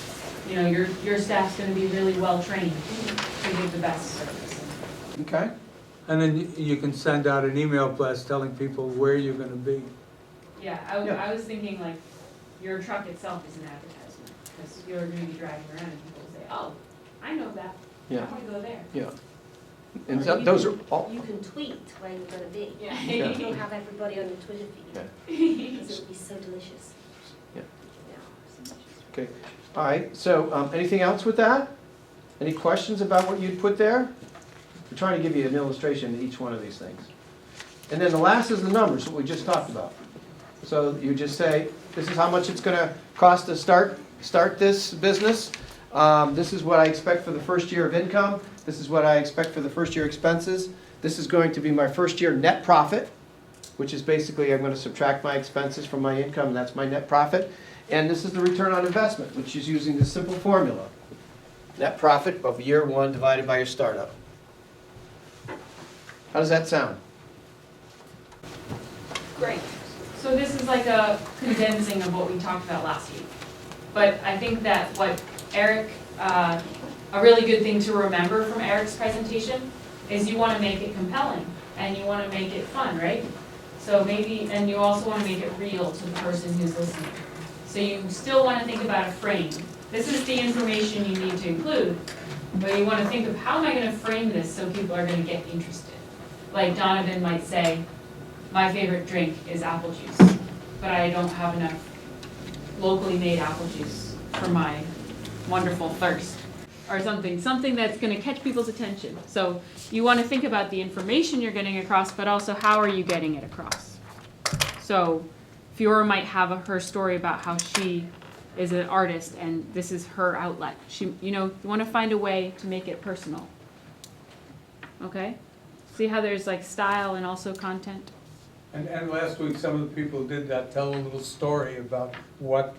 your staff's gonna be really well trained to give the best service. Okay. And then you can send out an email blast telling people where you're gonna be. Yeah, Yeah. I was thinking like, your truck itself is an advertisement, because you're gonna be driving around and people will say, oh, I know that, I Yeah, wanna go there. yeah. And so those are all. You can tweet where you're going to be. Yeah. You can have everybody on your Twitter feed, Yeah. because it'll be so delicious. Yeah. Yeah. Okay. All right. So anything else with that? Any questions about what you'd put there? We're trying to give you an illustration of each one of these things. And then the last is the numbers, what we just talked about. So you just say, this is how much it's going to cost to start this business. This is what I expect for the first year of income. This is what I expect for the first year expenses. This is going to be my first year net profit, which is basically I'm going to subtract my expenses from my income, and that's my net profit. And this is the return on investment, which is using this simple formula. Net profit of year one divided by your startup. How does that sound? Great. So this is like a condensing of what we talked about last week. But I think that what Eric, a really good thing to remember from Eric's presentation is you want to make it compelling and you want to make it fun, right? So maybe, and you also want to make it real to the person who's listening. So you still want to think about a frame. This is the information you need to include, but you want to think of how am I going to frame this so people are going to get interested. Like Donovan might say, my favorite drink is apple juice, but I don't have enough locally made apple juice for my wonderful thirst. Or something that's going to catch people's attention. So you want to think about the information you're getting across, but also how are you getting it across. So Fiora might have her story about how she is an artist and this is her outlet. You want to find a way to make it personal. Okay? See how there's like style and also content? And last week, some of the people who did that tell a little story about what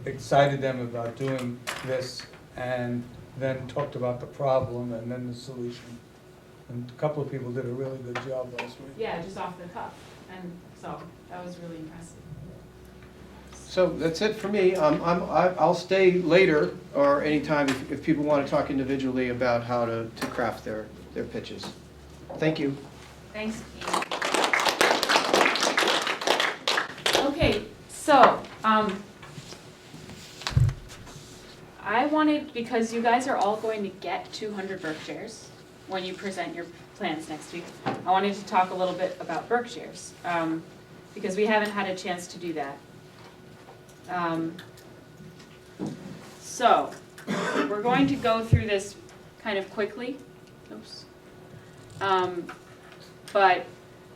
excited them about doing this, and then talked about the problem and then the solution. And a couple of people did a really good job last week. Yeah, just off the cuff. And so that was really impressive. So that's it for me. I'll stay later or anytime if people want to talk individually about how to craft their pitches. Thank you. Thanks, Ian. Okay, so I wanted, because you guys are all going to get 200 BerkShares when you present your plans next week, I wanted to talk a little bit about BerkShares because we haven't had a chance to do that. So we're going to go through this kind of quickly. Oops. But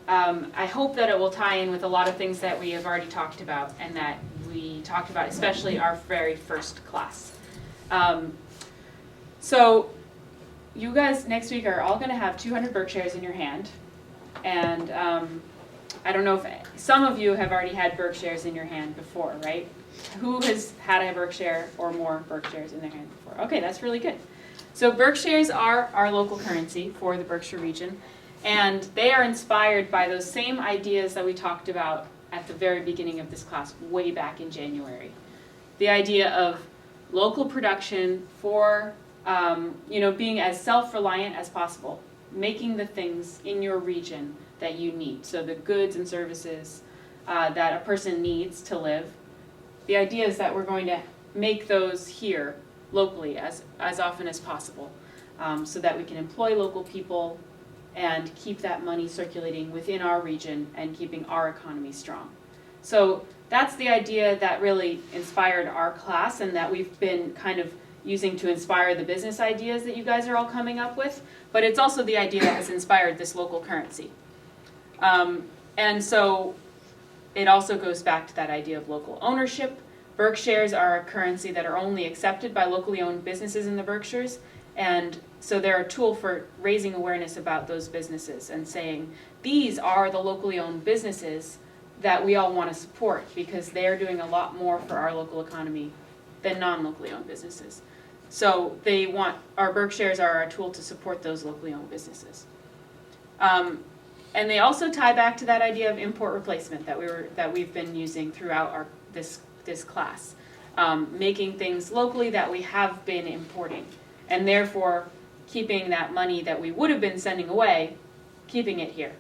I hope that it will tie in with a lot of things that we have already talked about and that we talked about, especially our very first class. So you guys next week are all going to have 200 BerkShares in your hand. And I don't know if some of you have already had BerkShares in your hand before, right? Who has had a Berkshire or more BerkShares in their hand before? Okay, that's really good. So BerkShares are our local currency for the Berkshire region. And they are inspired by those same ideas that we talked about at the very beginning of this class, way back in January. The idea of local production for, being as self-reliant as possible, making the things in your region that you need. So the goods and services that a person needs to live. The idea is that we're going to make those here locally as often as possible so that we can employ local people and keep that money circulating within our region and keeping our economy strong. So that's the idea that really inspired our class and that we've been kind of using to inspire the business ideas that you guys are all coming up with. But it's also the idea that has inspired this local currency. And so it also goes back to that idea of local ownership. BerkShares are a currency that are only accepted by locally owned businesses in the Berkshires. And so they're a tool for raising awareness about those businesses and saying, these are the locally owned businesses that we all want to support because they're doing a lot more for our local economy than non-locally owned businesses. So our BerkShares are a tool to support those locally owned businesses. And they also tie back to that idea of import replacement that we've been using throughout this class, making things locally that we have been importing, and therefore keeping that money that we would have been sending away, keeping it here.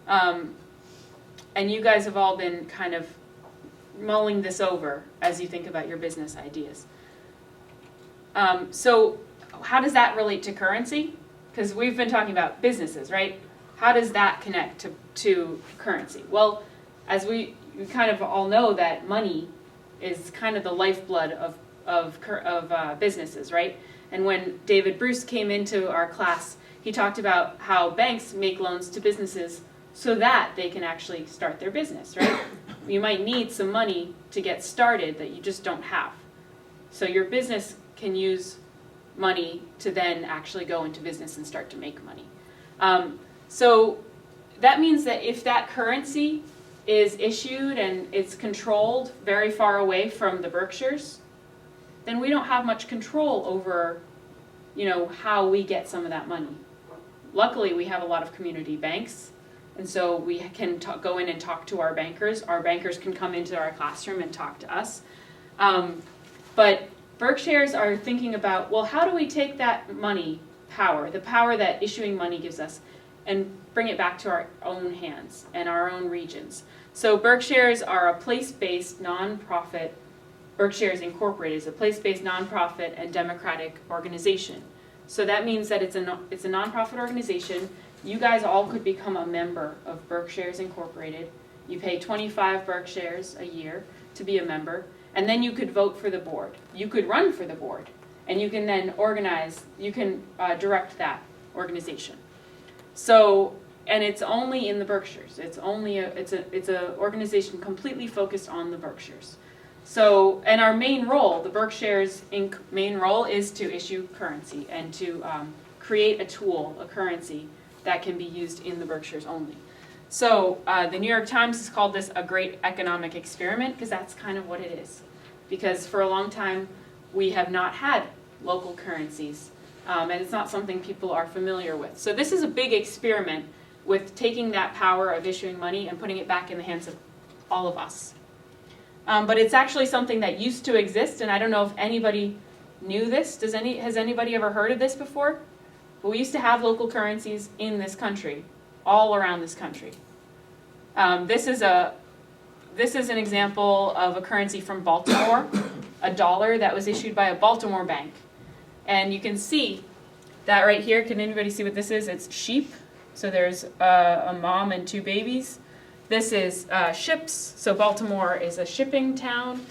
And you guys have all been kind of mulling this over as you think about your business ideas. So how does that relate to currency? Because we've been talking about businesses, right? How does that connect to currency? Well, as we kind of all know that money is kind of the lifeblood of businesses, right? And when David Bruce came into our class, he talked about how banks make loans to businesses so that they can actually start their business, right? You might need some money to get started that you just don't have. So your business can use money to then actually go into business and start to make money. So that means that if that currency is issued and it's controlled very far away from the Berkshires, then we don't have much control over, how we get some of that money. Luckily, we have a lot of community banks, and so we can go in and talk to our bankers. Our bankers can come into our classroom and talk to us. But BerkShares are thinking about, well, how do we take that money power, the power that issuing money gives us, and bring it back to our own hands and our own regions. So BerkShares are a place-based nonprofit. BerkShares Incorporated is a place-based nonprofit and democratic organization. So that means that it's a nonprofit organization. You guys all could become a member of BerkShares Incorporated. You pay 25 BerkShares a year to be a member, and then you could vote for the board. You could run for the board, and you can then direct that organization. So, and it's only in the Berkshires. It's a organization completely focused on the Berkshires. So, and our main role, the BerkShares Inc. main role, is to issue currency and to create a tool, a currency that can be used in the Berkshires only. So, the New York Times has called this a great economic experiment, because that's kind of what it is. Because for a long time, we have not had local currencies. And it's not something people are familiar with. So this is a big experiment with taking that power of issuing money and putting it back in the hands of all of us. But it's actually something that used to exist, and I don't know if anybody knew this. Has anybody ever heard of this before? But we used to have local currencies in this country, all around this country. This is an example of a currency from Baltimore, a dollar that was issued by a Baltimore bank. And you can see that right here. Can anybody see what this is? It's sheep. So there's a mom and two babies. This is ships. So Baltimore is a shipping town.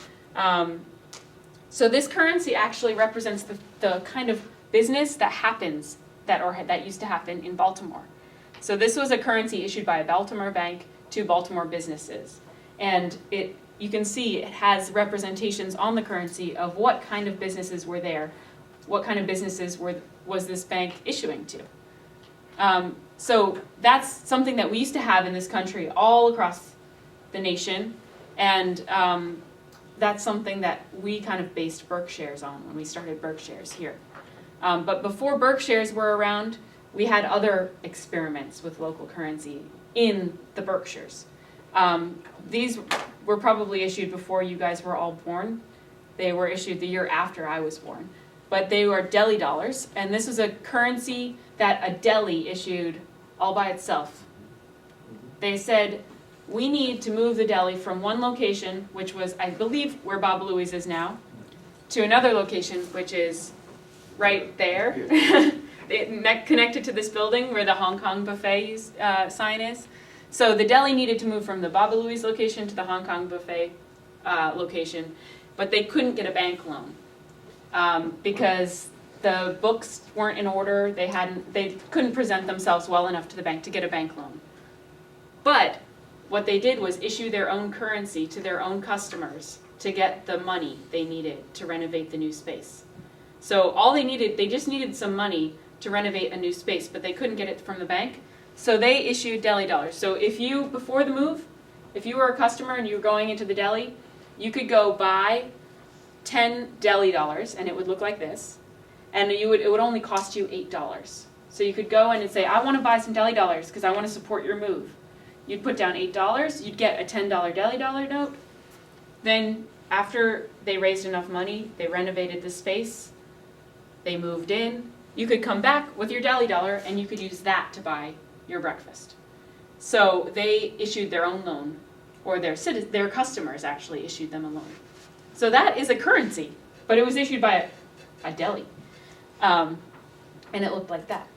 So this currency actually represents the kind of business that happens, that used to happen in Baltimore. So this was a currency issued by a Baltimore bank to Baltimore businesses. And you can see it has representations on the currency of what kind of businesses were there. What kind of businesses was this bank issuing to? So that's something that we used to have in this country all across the nation, and that's something that we kind of based BerkShares on when we started BerkShares here. But before BerkShares were around, we had other experiments with local currency in the Berkshires. These were probably issued before you guys were all born. They were issued the year after I was born. But they were deli dollars, and this was a currency that a deli issued all by itself. They said, we need to move the deli from one location, which was, I believe, where Bob Louie's is now, to another location, which is right there, connected to this building where the Hong Kong buffet sign is. So the deli needed to move from the Bob Louie's location to the Hong Kong buffet location, but they couldn't get a bank loan. Because the books weren't in order, they couldn't present themselves well enough to the bank to get a bank loan. But what they did was issue their own currency to their own customers to get the money they needed to renovate the new space. So they just needed some money to renovate a new space, but they couldn't get it from the bank. So they issued deli dollars. So before the move, if you were a customer and you were going into the deli, you could go buy 10 deli dollars, and it would look like this, and it would only cost you $8. So you could go in and say, I want to buy some deli dollars because I want to support your move. You'd put down $8, you'd get a $10 deli dollar note. Then after they raised enough money, they renovated the space, they moved in, you could come back with your deli dollar and you could use that to buy your breakfast. So they issued their own loan, or their customers actually issued them a loan. So that is a currency, but it was issued by a deli, and it looked like that.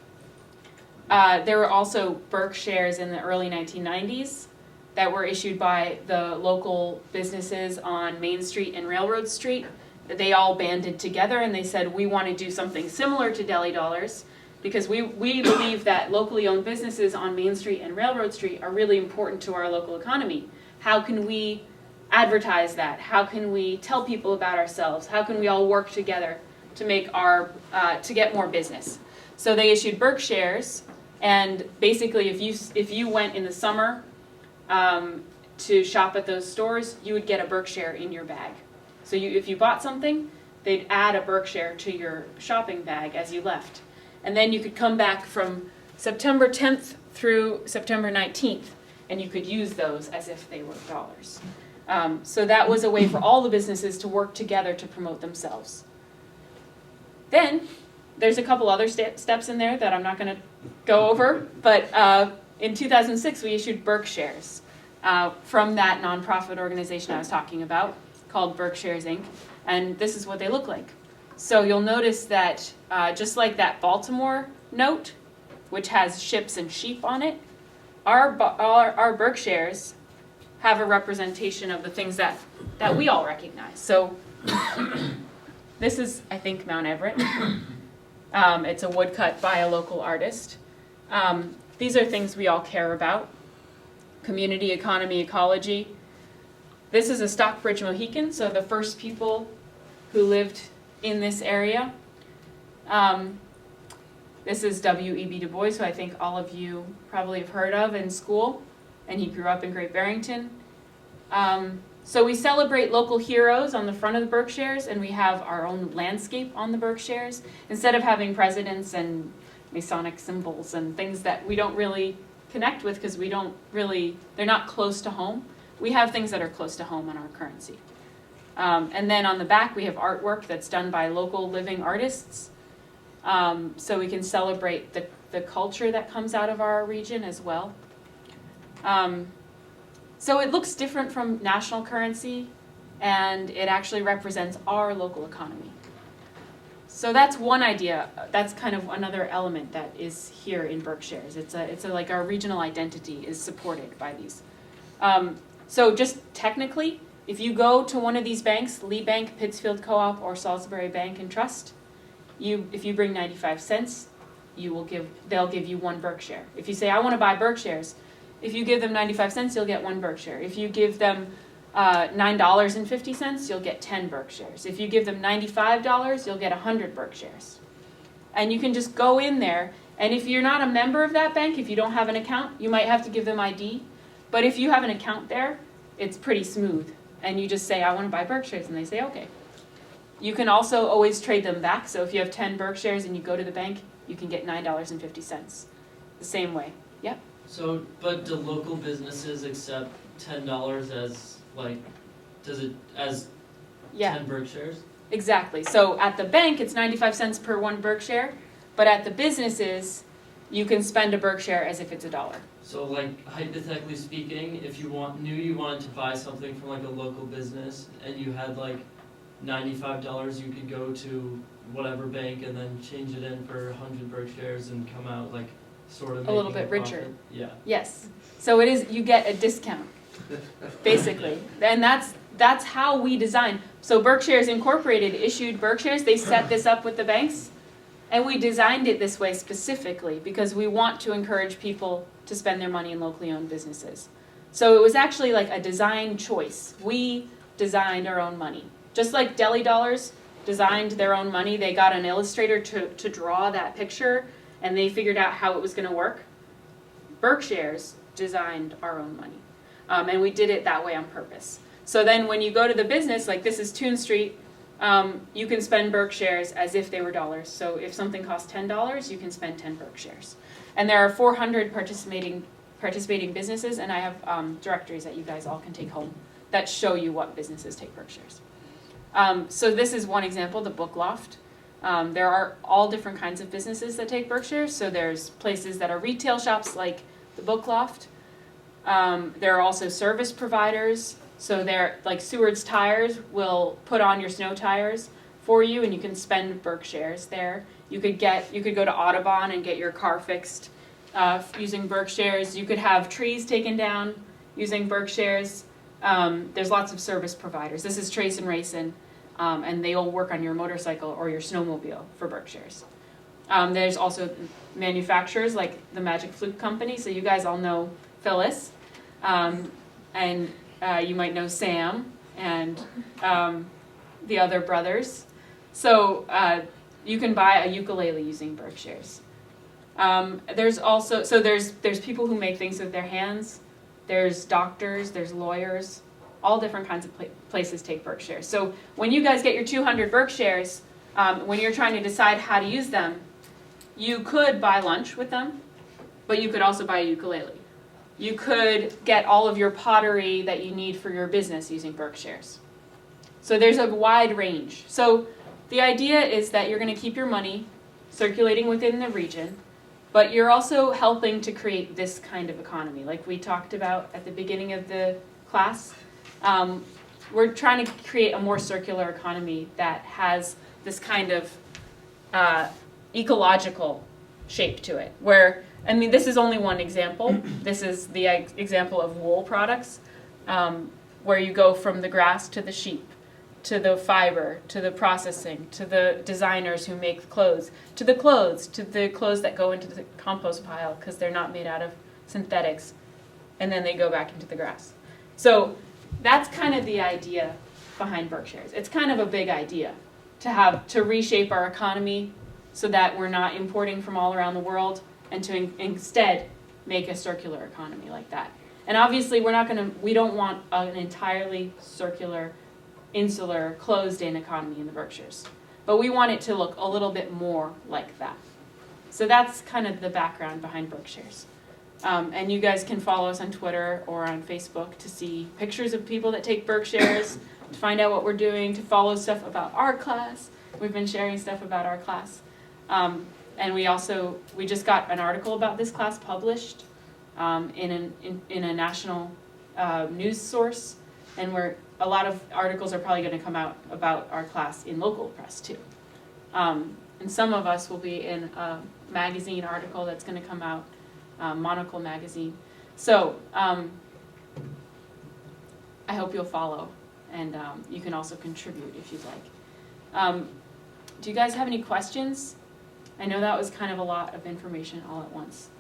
There were also BerkShares in the early 1990s that were issued by the local businesses on Main Street and Railroad Street. They all banded together and they said, we want to do something similar to deli dollars because we believe that locally owned businesses on Main Street and Railroad Street are really important to our local economy. How can we advertise that? How can we tell people about ourselves? How can we all work together to make to get more business. So they issued BerkShares, and basically if you went in the summer to shop at those stores, you would get a Berkshire in your bag. So if you bought something, they'd add a Berkshire to your shopping bag as you left. And then you could come back from September 10th through September 19th, and you could use those as if they were dollars. So that was a way for all the businesses to work together to promote themselves. Then, there's a couple other steps in there that I'm not going to go over, but in 2006 we issued BerkShares from that nonprofit organization I was talking about called BerkShares Inc. And this is what they look like. So you'll notice that just like that Baltimore note, which has ships and sheep on it, our BerkShares have a representation of the things that we all recognize. So this is, I think, Mount Everett. It's a woodcut by a local artist. These are things we all care about. Community, economy, ecology. This is a Stockbridge Mohican, so the first people who lived in this area. This is W.E.B. Du Bois, who I think all of you probably have heard of in school, and he grew up in Great Barrington. So we celebrate local heroes on the front of the BerkShares, and we have our own landscape on the BerkShares. Instead of having presidents and Masonic symbols and things that we don't really connect with because they're not close to home, we have things that are close to home on our currency. And then on the back we have artwork that's done by local living artists. So we can celebrate the culture that comes out of our region as well. So it looks different from national currency, and it actually represents our local economy. So that's one idea. That's kind of another element that is here in BerkShares. It's like our regional identity is supported by these. So just technically, if you go to one of these banks, Lee Bank, Pittsfield Co-op, or Salisbury Bank and Trust, if you bring 95 cents, they'll give you one Berkshire. If you say, I want to buy BerkShares, if you give them 95 cents, you'll get one Berkshire. If you give them $9.50, you'll get 10 BerkShares. If you give them $95, you'll get 100 BerkShares. And you can just go in there, and if you're not a member of that bank, if you don't have an account, you might have to give them ID. But if you have an account there, it's pretty smooth. And you just say, I want to buy BerkShares, and they say, okay. You can also always trade them back. So if you have 10 BerkShares and you go to the bank, you can get $9.50. The same way. Yep. So, but do local businesses accept $10 as, as Yeah. 10 BerkShares? Exactly. So at the bank, it's 95 cents per one Berkshire, but at the businesses, you can spend a Berkshire as if it's $1. So hypothetically speaking, if you wanted to buy something from a local business and you had $95, you could go to whatever bank and then change it in for 100 BerkShares and come out sort of A little making bit richer. profit. Yeah. Yes. So you get a discount, basically. And that's how we design. So BerkShares Incorporated issued BerkShares. They set this up with the banks. And we designed it this way specifically because we want to encourage people to spend their money in locally owned businesses. So it was actually a design choice. We designed our own money. Just like Deli Dollars designed their own money, they got an illustrator to draw that picture, and they figured out how it was going to work. BerkShares designed our own money. And we did it that way on purpose. So then when you go to the business, this is Toon Street, you can spend BerkShares as if they were dollars. So if something costs $10, you can spend 10 BerkShares. And there are 400 participating businesses, and I have directories that you guys all can take home that show you what businesses take BerkShares. So this is one example, the Book Loft. There are all different kinds of businesses that take BerkShares. So there's places that are retail shops like the Book Loft. There are also service providers. So they're Seward's Tires will put on your snow tires for you, and you can spend BerkShares there. You could go to Audubon and get your car fixed using BerkShares. You could have trees taken down using BerkShares. There's lots of service providers. This is Trace and Racin, and they all work on your motorcycle or your snowmobile for BerkShares. There's also manufacturers like the Magic Flute Company. So you guys all know Phyllis, and you might know Sam and the other brothers. So you can buy a ukulele using BerkShares. There's also, so there's people who make things with their hands. There's doctors, there's lawyers, all different kinds of places take BerkShares. So when you guys get your 200 BerkShares, when you're trying to decide how to use them, you could buy lunch with them, but you could also buy a ukulele. You could get all of your pottery that you need for your business using BerkShares. So there's a wide range. So the idea is that you're going to keep your money circulating within the region, but you're also helping to create this kind of economy, like we talked about at the beginning of the class. We're trying to create a more circular economy that has this kind of ecological shape to it, where, I mean, this is only one example. This is the example of wool products, where you go from the grass to the sheep, to the fiber, to the processing, to the designers who make clothes to the clothes that go into the compost pile because they're not made out of synthetics, and then they go back into the grass. So that's kind of the idea behind BerkShares. It's kind of a big idea to reshape our economy so that we're not importing from all around the world, and to instead make a circular economy like that. And obviously we don't want an entirely circular, insular, closed-in economy in the Berkshires. But we want it to look a little bit more like that. So that's kind of the background behind BerkShares. And you guys can follow us on Twitter or on Facebook to see pictures of people that take BerkShares, to find out what we're doing, to follow stuff about our class. We've been sharing stuff about our class. And we just got an article about this class published in a national news source, and a lot of articles are probably going to come out about our class in local press too. And some of us will be in a magazine article that's going to come out, Monocle magazine. So I hope you'll follow, and you can also contribute if you'd like. Do you guys have any questions? I know that was kind of a lot of information all at once.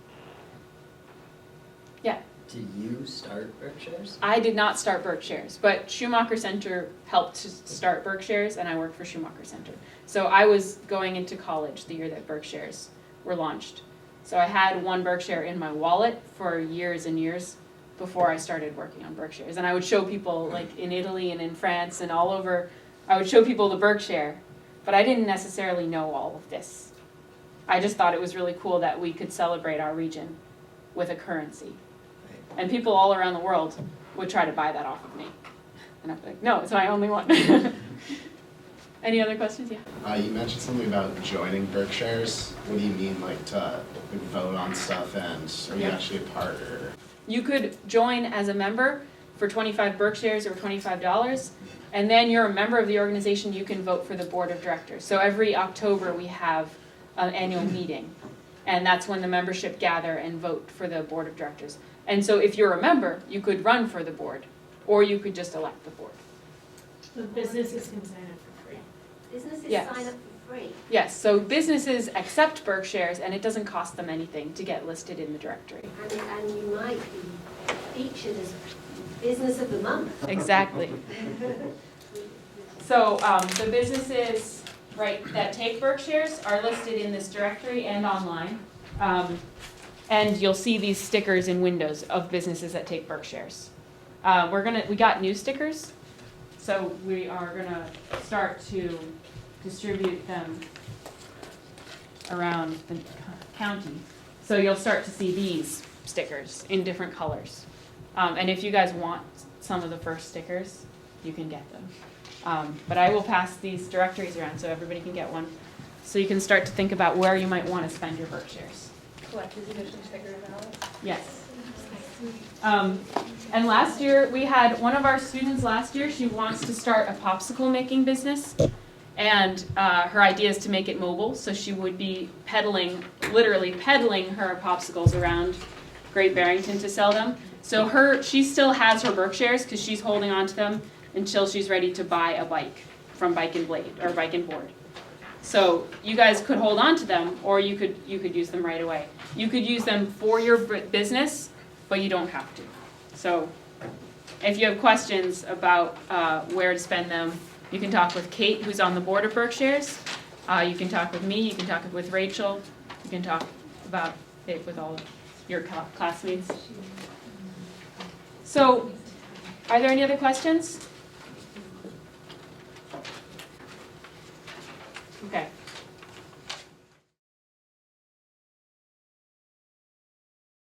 Yeah? Did you start BerkShares? I did not start BerkShares, but Schumacher Center helped to start BerkShares, and I worked for Schumacher Center. So I was going into college the year that BerkShares were launched. So I had one Berkshire in my wallet for years and years before I started working on BerkShares. And I would show people, like in Italy and in France and all over, I would show people the Berkshire, but I didn't necessarily know all of this. I just thought it was really cool that we could celebrate our region with a currency. And people all around the world would try to buy that off of me. And I'd be like, no, it's my only one. Any other questions? Yeah. You mentioned something about joining BerkShares. What do you mean, like to vote on stuff, and are you actually a part? Or? You could join as a member for 25 BerkShares or $25, and then you're a member of the organization. You can vote for the board of directors. So every October we have an annual meeting, and that's when the membership gather and vote for the board of directors. And so if you're a member, you could run for the board, or you could just elect the board. So businesses can sign up for free. Businesses Yes. sign up for free. Yes, so businesses accept BerkShares, and it doesn't cost them anything to get listed in the directory. And you might be featured as Business of the Month. Exactly. So the businesses, right, that take BerkShares are listed in this directory and online. And you'll see these stickers in windows of businesses that take BerkShares. We got new stickers, so we are gonna start to distribute them around the county. So you'll start to see these stickers in different colors. And if you guys want some of the first stickers, you can get them. But I will pass these directories around so everybody can get one, so you can start to think about where you might want to spend your BerkShares. Collector's edition sticker ballot. Yes. And last year, we had one of our students last year, she wants to start a popsicle making business. And her idea is to make it mobile, so she would be literally peddling her popsicles around Great Barrington to sell them. So she still has her BerkShares because she's holding on to them until she's ready to buy a bike from Bike and Blade or Bike and Board. So you guys could hold on to them, or you could use them right away. You could use them for your business, but you don't have to. So if you have questions about where to spend them, You can talk with Kate, who's on the board of BerkShares. You can talk with me, you can talk with Rachel, you can talk about it with all of your classmates. So, are there any other questions? Okay.